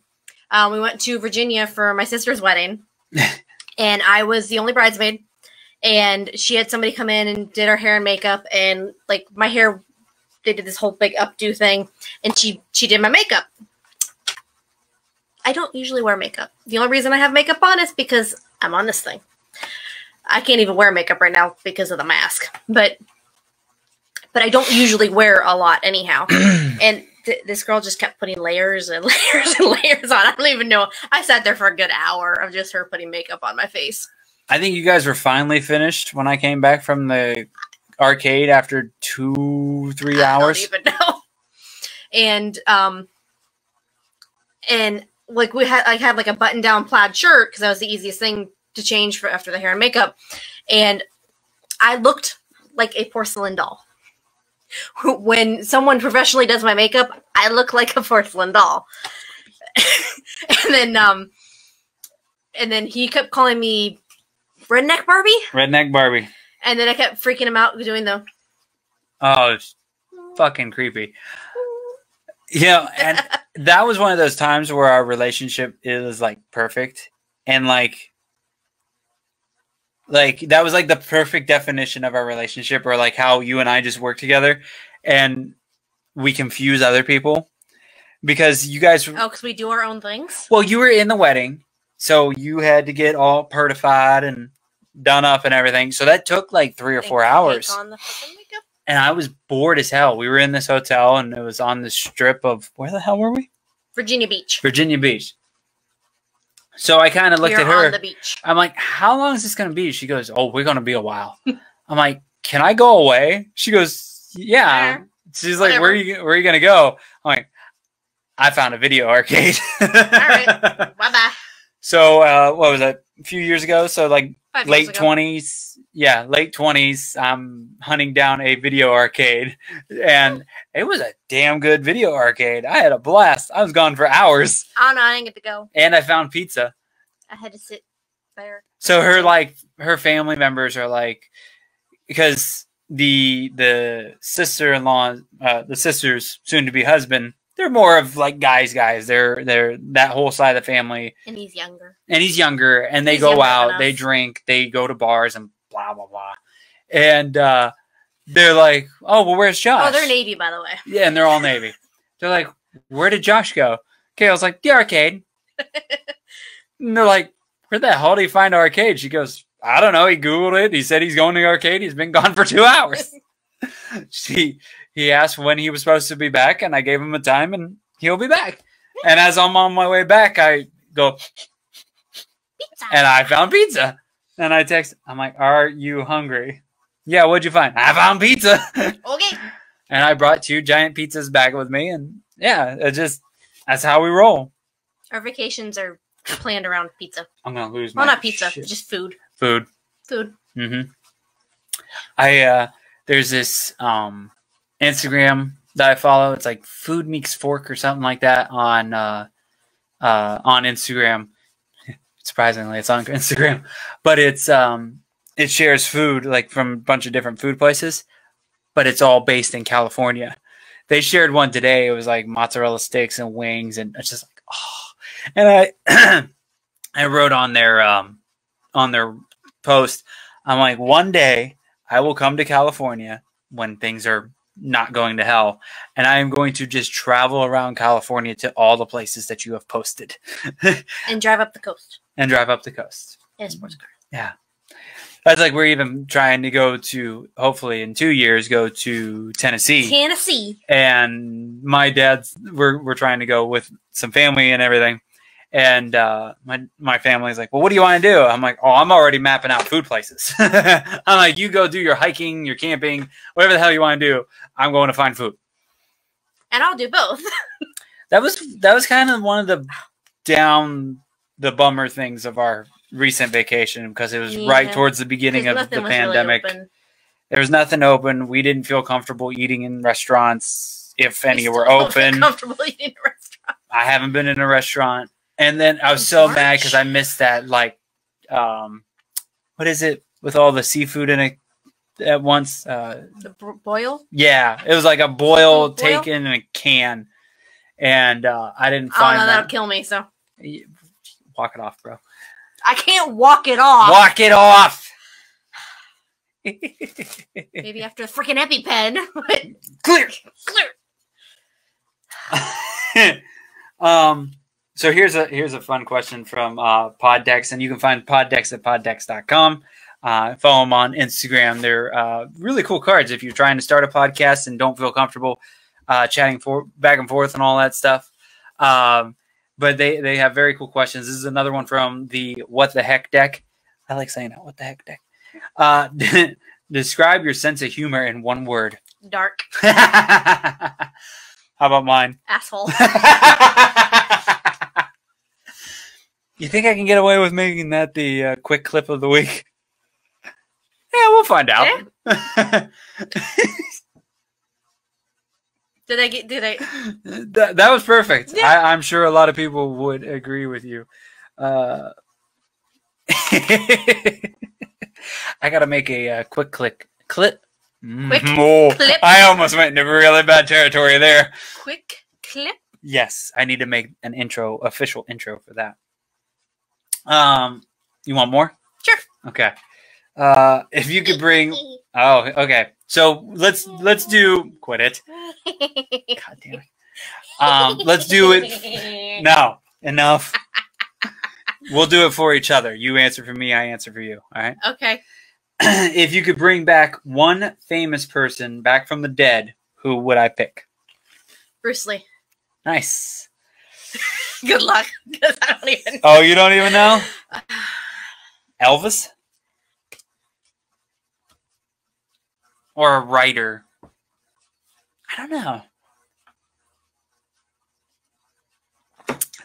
we went to Virginia for my sister's wedding. And I was the only bridesmaid. And she had somebody come in and did her hair and makeup. And like my hair, they did this whole big updo thing. And she did my makeup. I don't usually wear makeup. The only reason I have makeup on is because I'm on this thing. I can't even wear makeup right now because of the mask. But I don't usually wear a lot anyhow. And this girl just kept putting layers and layers and layers on. I don't even know. I sat there for a good hour of just her putting makeup on my face. I think you guys were finally finished when I came back from the arcade after 2-3 hours. I don't even know. And like we had, I had like a button-down plaid shirt because that was the easiest thing to change for after the hair and makeup. And I looked like a porcelain doll. When someone professionally does my makeup, I look like a porcelain doll. and then he kept calling me Redneck Barbie. Redneck Barbie. And then I kept freaking him out doing the... Oh, it's fucking creepy. And that was one of those times where our relationship is like perfect. And like that was like the perfect definition of our relationship, or like how you and I just work together and we confuse other people because you guys... Oh, because we do our own things? Well, you were in the wedding, so you had to get all pertified and done up and everything. So that took like 3 or 4 hours. On the fucking makeup. And I was bored as hell. We were in this hotel and it was on the strip of... Where the hell were we? Virginia Beach. Virginia Beach. So I kind of looked at her. On the beach. I'm like, how long is this going to be? She goes, oh, we're going to be a while. I'm like, can I go away? She goes, yeah. She's like, where are you going to go? I'm like, I found a video arcade. All right. Bye-bye. So what was that? A few years ago? So like late 20s. Yeah, late 20s. I'm hunting down a video arcade. And it was a damn good video arcade. I had a blast. I was gone for hours. Oh, no, I didn't get to go. And I found pizza. I had to sit there. So her family members are like, because the sister-in-law, the sister's soon-to-be husband, they're more of like guys. They're that whole side of the family. And he's younger. And they go out, they drink, they go to bars and blah, blah, blah. And they're like, oh, well, where's Josh? Oh, they're Navy, by the way. Yeah, and they're all Navy. They're like, where did Josh go? Okay, I was like, the arcade. And they're like, where the hell did he find the arcade? She goes, I don't know. He Googled it. He said he's going to the arcade. He's been gone for 2 hours. He asked when he was supposed to be back, and I gave him a time, and he'll be back. And as I'm on my way back, I go, pizza. And I found pizza. And I text, I'm like, are you hungry? Yeah, what'd you find? I found pizza. Okay. And I brought 2 giant pizzas back with me, and yeah, that's how we roll. Our vacations are planned around pizza. I'm going to lose my... Well, not pizza, shit. just food. Food. Mm-hmm. There's this Instagram that I follow. It's like Food Meets Fork or something like that on Instagram. Surprisingly, it's on Instagram, but it shares food like from a bunch of different food places, but it's all based in California. They shared one today. It was like mozzarella sticks and wings, and it's just like, oh. And I wrote on their post, I'm like, one day I will come to California when things are not going to hell, and I am going to just travel around California to all the places that you have posted. And drive up the coast. In a sports car. Yeah. That's like we're even trying to go to, hopefully in 2 years, go to Tennessee. And my dad's, we're trying to go with some family and everything. And my family's like, well, what do you want to do? I'm like, oh, I'm already mapping out food places. I'm like, you go do your hiking, your camping, whatever the hell you want to do. I'm going to find food. And I'll do both. That was kind of one of the bummer things of our recent vacation, because it was right towards the beginning of the pandemic. Really, there was nothing open. We didn't feel comfortable eating in restaurants, if any were open. Comfortable eating in a restaurant. I haven't been in a restaurant. And then I was so mad because I missed that, like, what is it with all the seafood in it at once? The boil? Yeah, it was like a boil taken in a can, and I didn't find that. That'll kill me. So walk it off, bro. I can't walk it off. Walk it off. Maybe after the freaking EpiPen. Clear. So here's a fun question from Poddex, and you can find Poddex at poddex.com. Follow them on Instagram. They're really cool cards if you're trying to start a podcast and don't feel comfortable chatting back and forth and all that stuff. But they have very cool questions. This is another one from the What the Heck deck. I like saying that. What the Heck deck. Describe your sense of humor in one word. Dark. How about mine? Asshole. You think I can get away with making that the quick clip of the week? Yeah, we'll find out. Yeah. Did I? That was perfect. Yeah. I'm sure a lot of people would agree with you. I gotta make a quick clip. Quick clip. I almost went into really bad territory there. Quick clip. Yes, I need to make an official intro for that. You want more? Sure. Okay. If you could bring. Oh, okay. So let's do. Quit it. God damn it. Let's do it. No, enough. We'll do it for each other. You answer for me. I answer for you. All right. Okay. If you could bring back one famous person back from the dead, who would I pick? Bruce Lee. Nice. Good luck, because I don't even know. Oh, you don't even know? Elvis? Or a writer? I don't know.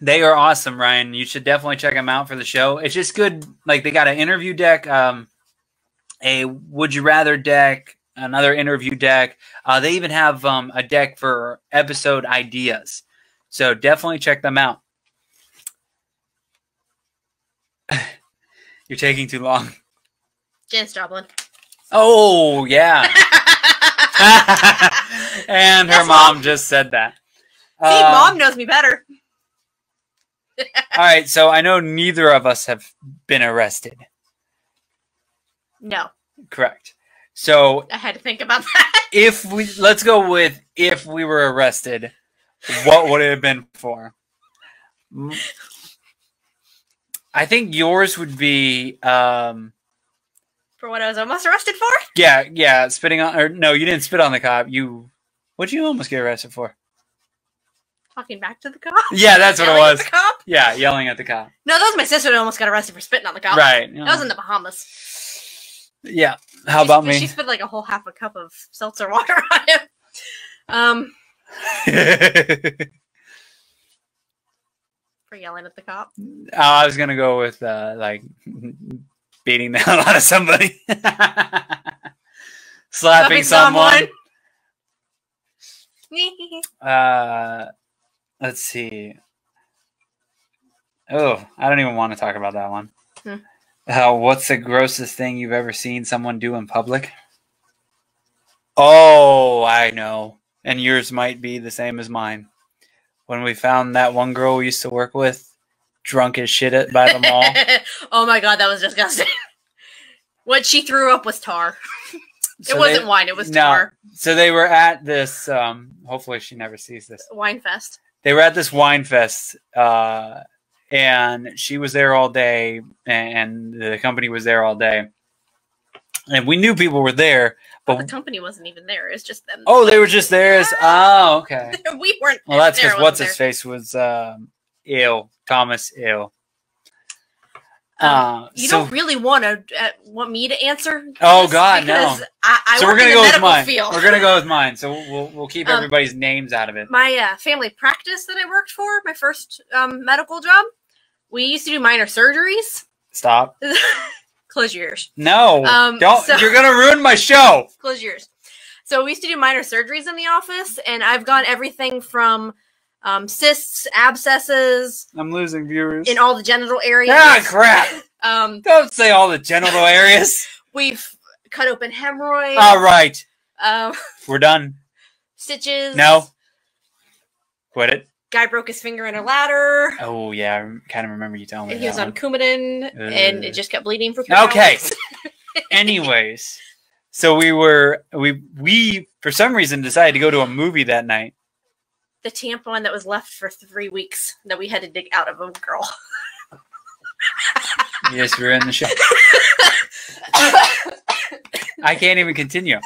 They are awesome, Ryan. You should definitely check them out for the show. It's just good. Like, they got an interview deck, a Would You Rather deck, another interview deck. They even have a deck for episode ideas. So definitely check them out. You're taking too long. Janis Joplin. Oh, yeah. And her mom just said that. See, Mom knows me better. All right, so I know neither of us have been arrested. No. Correct. So I had to think about that. Let's go with if we were arrested, what would it have been for? I think yours would be for what I was almost arrested for? Yeah, spitting on, or no, you didn't spit on the cop. What'd you almost get arrested for? Talking back to the cop? Yeah, that's what it Yelling was. at the cop? Yeah, yelling at the cop. No, that was my sister that almost got arrested for spitting on the cop. Right. That was in the Bahamas. Yeah. How about me? She spit like a whole half a cup of seltzer water on him. For yelling at the cop. I was gonna go with like beating the hell out of somebody. Slapping someone. Let's see. Oh, I don't even want to talk about that one. What's the grossest thing you've ever seen someone do in public? Oh, I know. And yours might be the same as mine. When we found that one girl we used to work with, drunk as shit by the mall. Oh my god, that was disgusting. What she threw up was tar. It wasn't wine, it was tar. So they were at this, hopefully she never sees this. Wine fest. They were at this wine fest, and she was there all day, and the company was there all day. And we knew people were there, but the company wasn't even there. It was just them. Oh, they were just there. Oh, okay. We weren't. Well, that's because what's his face was ill. Thomas ill. You don't really want me to answer. Oh God, no. So we're gonna go with mine. We're gonna go with mine. So we'll keep everybody's names out of it. My family practice that I worked for, my first medical job, we used to do minor surgeries. Stop. Close your ears. No, don't. You're gonna ruin my show. Close your ears. So we used to do minor surgeries in the office, and I've got everything from cysts, abscesses. I'm losing viewers. In all the genital areas. Ah, crap. Don't say all the genital areas. We've cut open hemorrhoids. All right. We're done. Stitches. No. Quit it. Guy broke his finger in a ladder. Oh, yeah. I kind of remember you telling me and that. He was on Coumadin, and it just kept bleeding for 3 Okay. hours. Anyways. So we for some reason decided to go to a movie that night. The tampon that was left for 3 weeks that we had to dig out of a girl. Yes, we're in the show. I can't even continue.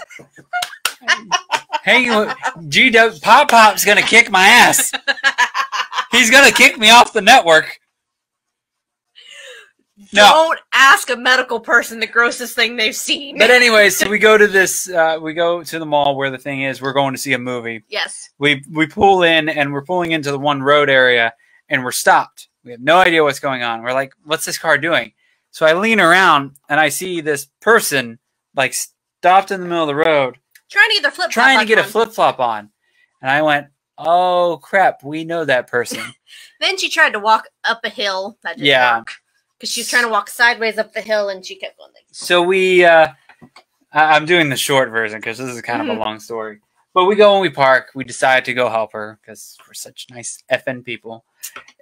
Hanging with Pop Pop's gonna kick my ass. He's gonna kick me off the network. No. Don't ask a medical person the grossest thing they've seen. But anyways, so we go to this. We go to the mall where the thing is. We're going to see a movie. Yes. We pull in, and we're pulling into the one road area, and we're stopped. We have no idea what's going on. We're like, "What's this car doing?" So I lean around, and I see this person like stopped in the middle of the road, trying to get their flip-flop trying to get on. a flip-flop on. And I went, oh, crap, we know that person. Then she tried to walk up a hill. That didn't work. Because she was trying to walk sideways up the hill, and she kept going. So we, I'm doing the short version because this is kind of a long story. But we go and we park. We decide to go help her because we're such nice effing people.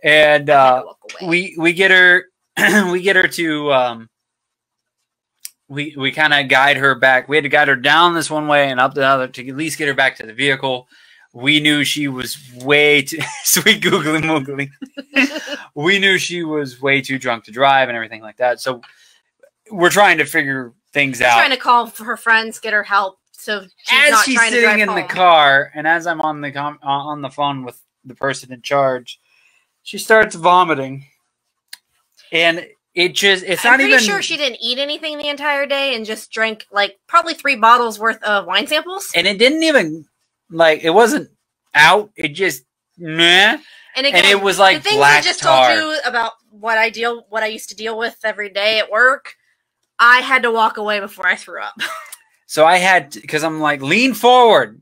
And we get her, we get her to, we kind of guide her back. We had to guide her down this one way and up the other to at least get her back to the vehicle. We knew she was way too sweet googly moogly. We knew she was way too drunk to drive and everything like that. So we're trying to figure things out. Trying to call for her friends, get her help. So she's sitting in the car, and as I'm on the phone with the person in charge, she starts vomiting, and it's not even. I'm pretty sure she didn't eat anything the entire day and just drank like probably 3 bottles worth of wine samples. And it didn't even it wasn't out. It just meh. And again, it was like the things black I just tar. told you about what I used to deal with every day at work. I had to walk away before I threw up. So I had to, because I'm like, lean forward.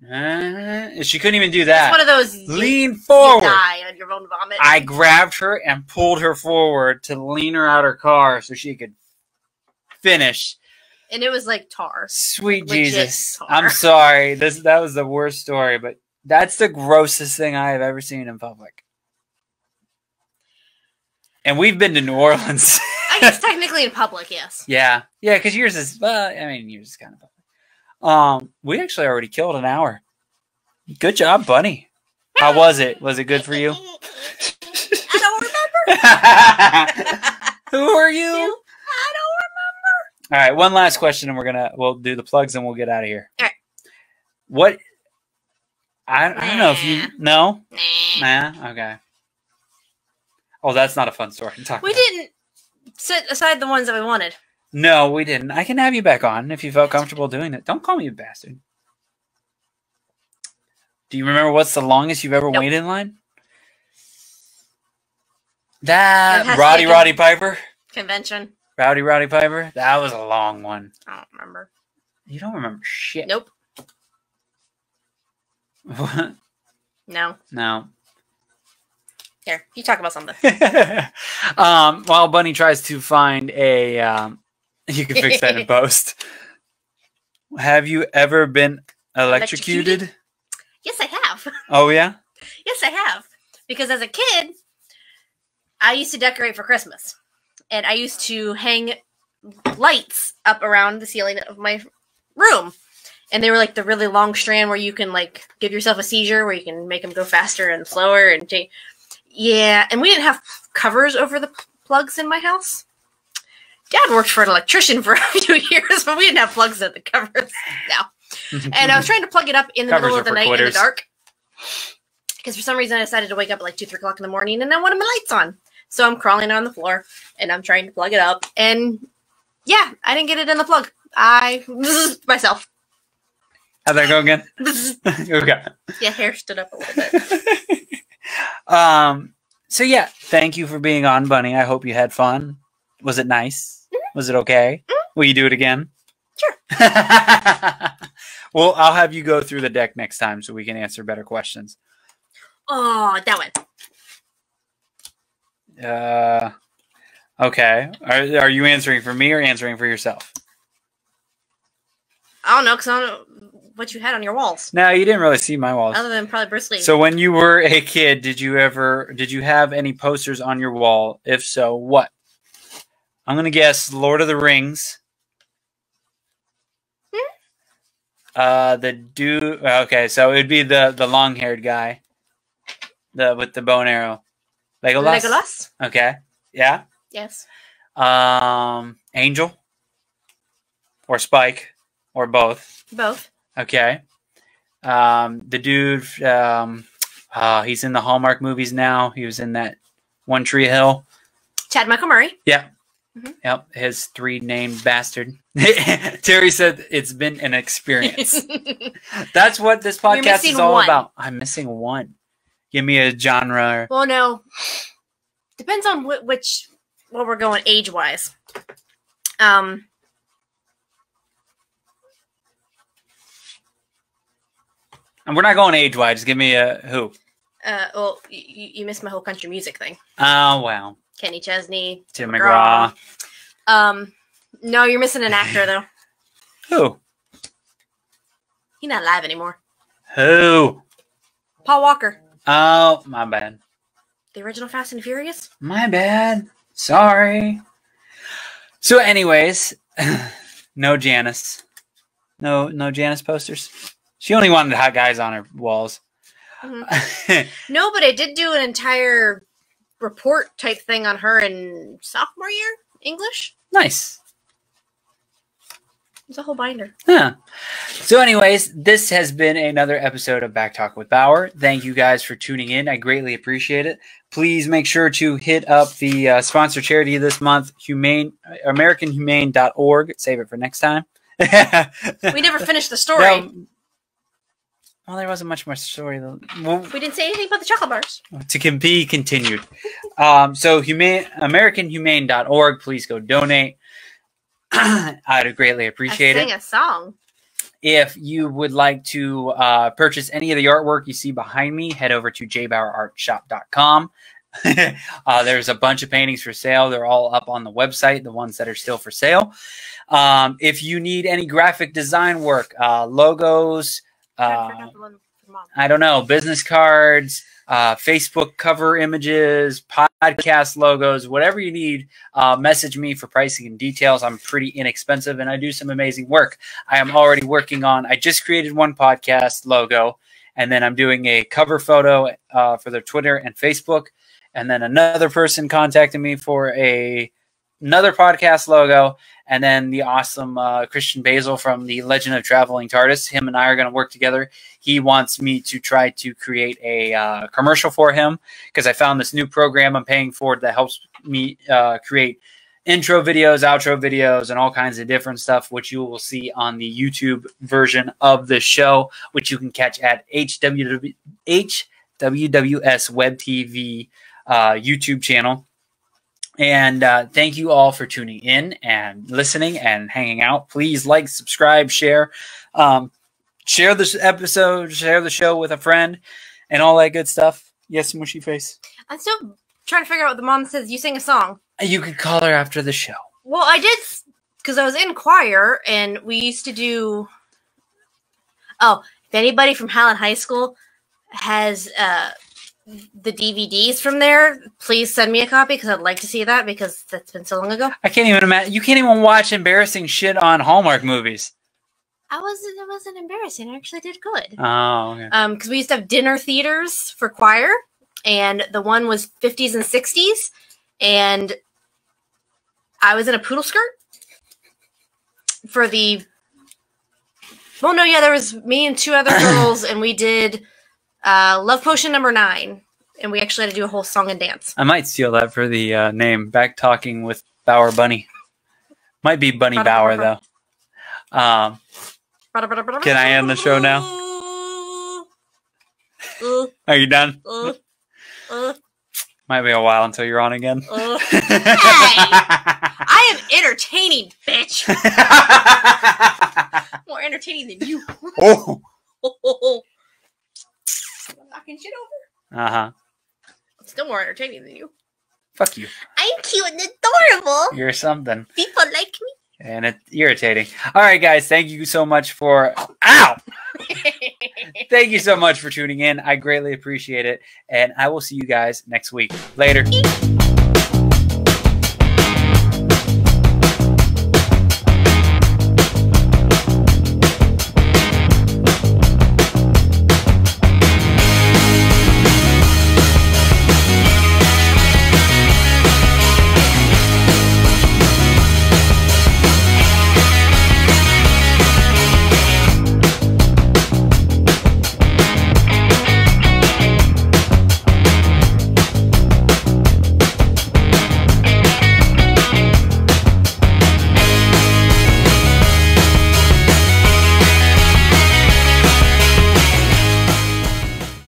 She couldn't even do that. It's one of those lean forward. You die on your own vomit. I grabbed her and pulled her forward to lean her out of her car so she could finish. And it was like tar. Sweet Jesus. Tar. I'm sorry. That was the worst story, but that's the grossest thing I have ever seen in public. And we've been to New Orleans. I guess technically in public, yes. Yeah. Yeah, because yours is, yours is kind of public. We actually already killed an hour. Good job, Bunny. How was it? Was it good for you? I don't remember. Who are you? I don't remember. All right, one last question, and we'll do the plugs, and we'll get out of here. All right. What? I don't know if you know. Nah. Okay. Oh, that's not a fun story to talk about. We didn't set aside the ones that we wanted. No, we didn't. I can have you back on if you felt comfortable doing it. Don't call me a bastard. Do you remember what's the longest you've ever waited in line? That Roddy Piper convention. Rowdy Piper. That was a long one. I don't remember. You don't remember shit. Nope. What? No. Here, you talk about something. While Bunny tries to find a, you can fix that in post. Have you ever been electrocuted? Yes, I have. Oh, yeah? Yes, I have. Because as a kid, I used to decorate for Christmas. And I used to hang lights up around the ceiling of my room. And they were like the really long strand where you can like give yourself a seizure, where you can make them go faster and slower and change. Yeah, and we didn't have covers over the plugs in my house. Dad worked for an electrician for a few years, but we didn't have plugs at the covers. No. And I was trying to plug it up in the middle of the night in the dark. Because for some reason I decided to wake up at like 2, 3 o'clock in the morning and I wanted my lights on. So I'm crawling on the floor and I'm trying to plug it up. And yeah, I didn't get it in the plug. Myself. How'd that go again? Okay. Yeah, hair stood up a little bit. So yeah, thank you for being on, Bunny. I hope you had fun. Was it nice? Mm-hmm. Was it okay? Mm-hmm. Will you do it again? Sure. Well, I'll have you go through the deck next time so we can answer better questions. Oh, that one. Okay. Are you answering for me or answering for yourself? I don't know, because I don't know what you had on your walls. No, you didn't really see my walls. Other than probably Bruce Lee. So when you were a kid, did you have any posters on your wall? If so, what? I'm going to guess Lord of the Rings. The dude. Okay, so it'd be the long-haired guy, with the bow and arrow. Legolas. Okay. Yeah. Yes. Angel. Or Spike, or both. Both. Okay. The dude. He's in the Hallmark movies now. He was in that One Tree Hill. Chad Michael Murray. Yeah. Mm-hmm. Yep, his 3-named bastard. Terry said it's been an experience. That's what this podcast is all about. I'm missing one. Give me a genre. Well, no. Depends on what we're going age-wise. And we're not going age-wise. Just give me a who. Well, you missed my whole country music thing. Oh, wow. Kenny Chesney. Tim McGraw. No, you're missing an actor, though. Who? He's not alive anymore. Who? Paul Walker. Oh, my bad. The original Fast and Furious? My bad. Sorry. So anyways, no Janice. No Janice posters. She only wanted hot guys on her walls. Mm-hmm. No, but I did do an entire report type thing on her in sophomore year English. Nice. It's a whole binder. Yeah. So anyways, this has been another episode of Back Talk with Bauer. Thank you guys for tuning in. I greatly appreciate it. Please make sure to hit up the sponsor charity this month, AmericanHumane.org. Save it for next time. We never finished the story. Well, there wasn't much more story. Though. We didn't say anything about the chocolate bars. To be continued. So AmericanHumane.org. Please go donate. I'd greatly appreciate it. Sing a song. If you would like to purchase any of the artwork you see behind me, head over to JBauerArtShop.com. There's a bunch of paintings for sale. They're all up on the website, the ones that are still for sale. If you need any graphic design work, logos, I don't know, business cards, Facebook cover images, podcast logos, whatever you need, message me for pricing and details. I'm pretty inexpensive and I do some amazing work. I am already working on, I just created one podcast logo, and then I'm doing a cover photo for their Twitter and Facebook. And then another person contacted me for another podcast logo. And then the awesome Christian Basil from the Legend of Traveling Tardis. Him and I are going to work together. He wants me to try to create a commercial for him because I found this new program I'm paying for that helps me create intro videos, outro videos, and all kinds of different stuff, which you will see on the YouTube version of the show, which you can catch at HWWS WebTV YouTube channel. And thank you all for tuning in and listening and hanging out. Please like, subscribe, share. Share this episode, share the show with a friend, and all that good stuff. Yes, mushy face. I'm still trying to figure out what the mom says. You sing a song. You could call her after the show. Well, I did, because I was in choir, and we used to do... Oh, if anybody from Howland High School has... the DVDs from there, please send me a copy because I'd like to see that because that's been so long ago. I can't even imagine. You can't even watch embarrassing shit on Hallmark movies. It wasn't embarrassing. I actually did good. Oh, okay. Because we used to have dinner theaters for choir, and the one was 50s and 60s, and I was in a poodle skirt for the... Well, no, yeah, there was me and two other girls, and we did... Love Potion number 9, and we actually had to do a whole song and dance. I might steal that for the name. Back Talking with Bauer Bunny. Might be Bunny Bauer, though. Can I end the show now? Are you done? Might be a while until you're on again. Hey! I am entertaining, bitch! More entertaining than you. Oh! Knocking shit over. Uh-huh. I'm still more entertaining than you. Fuck you. I'm cute and adorable. You're something. People like me. And it's irritating. All right, guys. Thank you so much for... Ow! Thank you so much for tuning in. I greatly appreciate it. And I will see you guys next week. Later.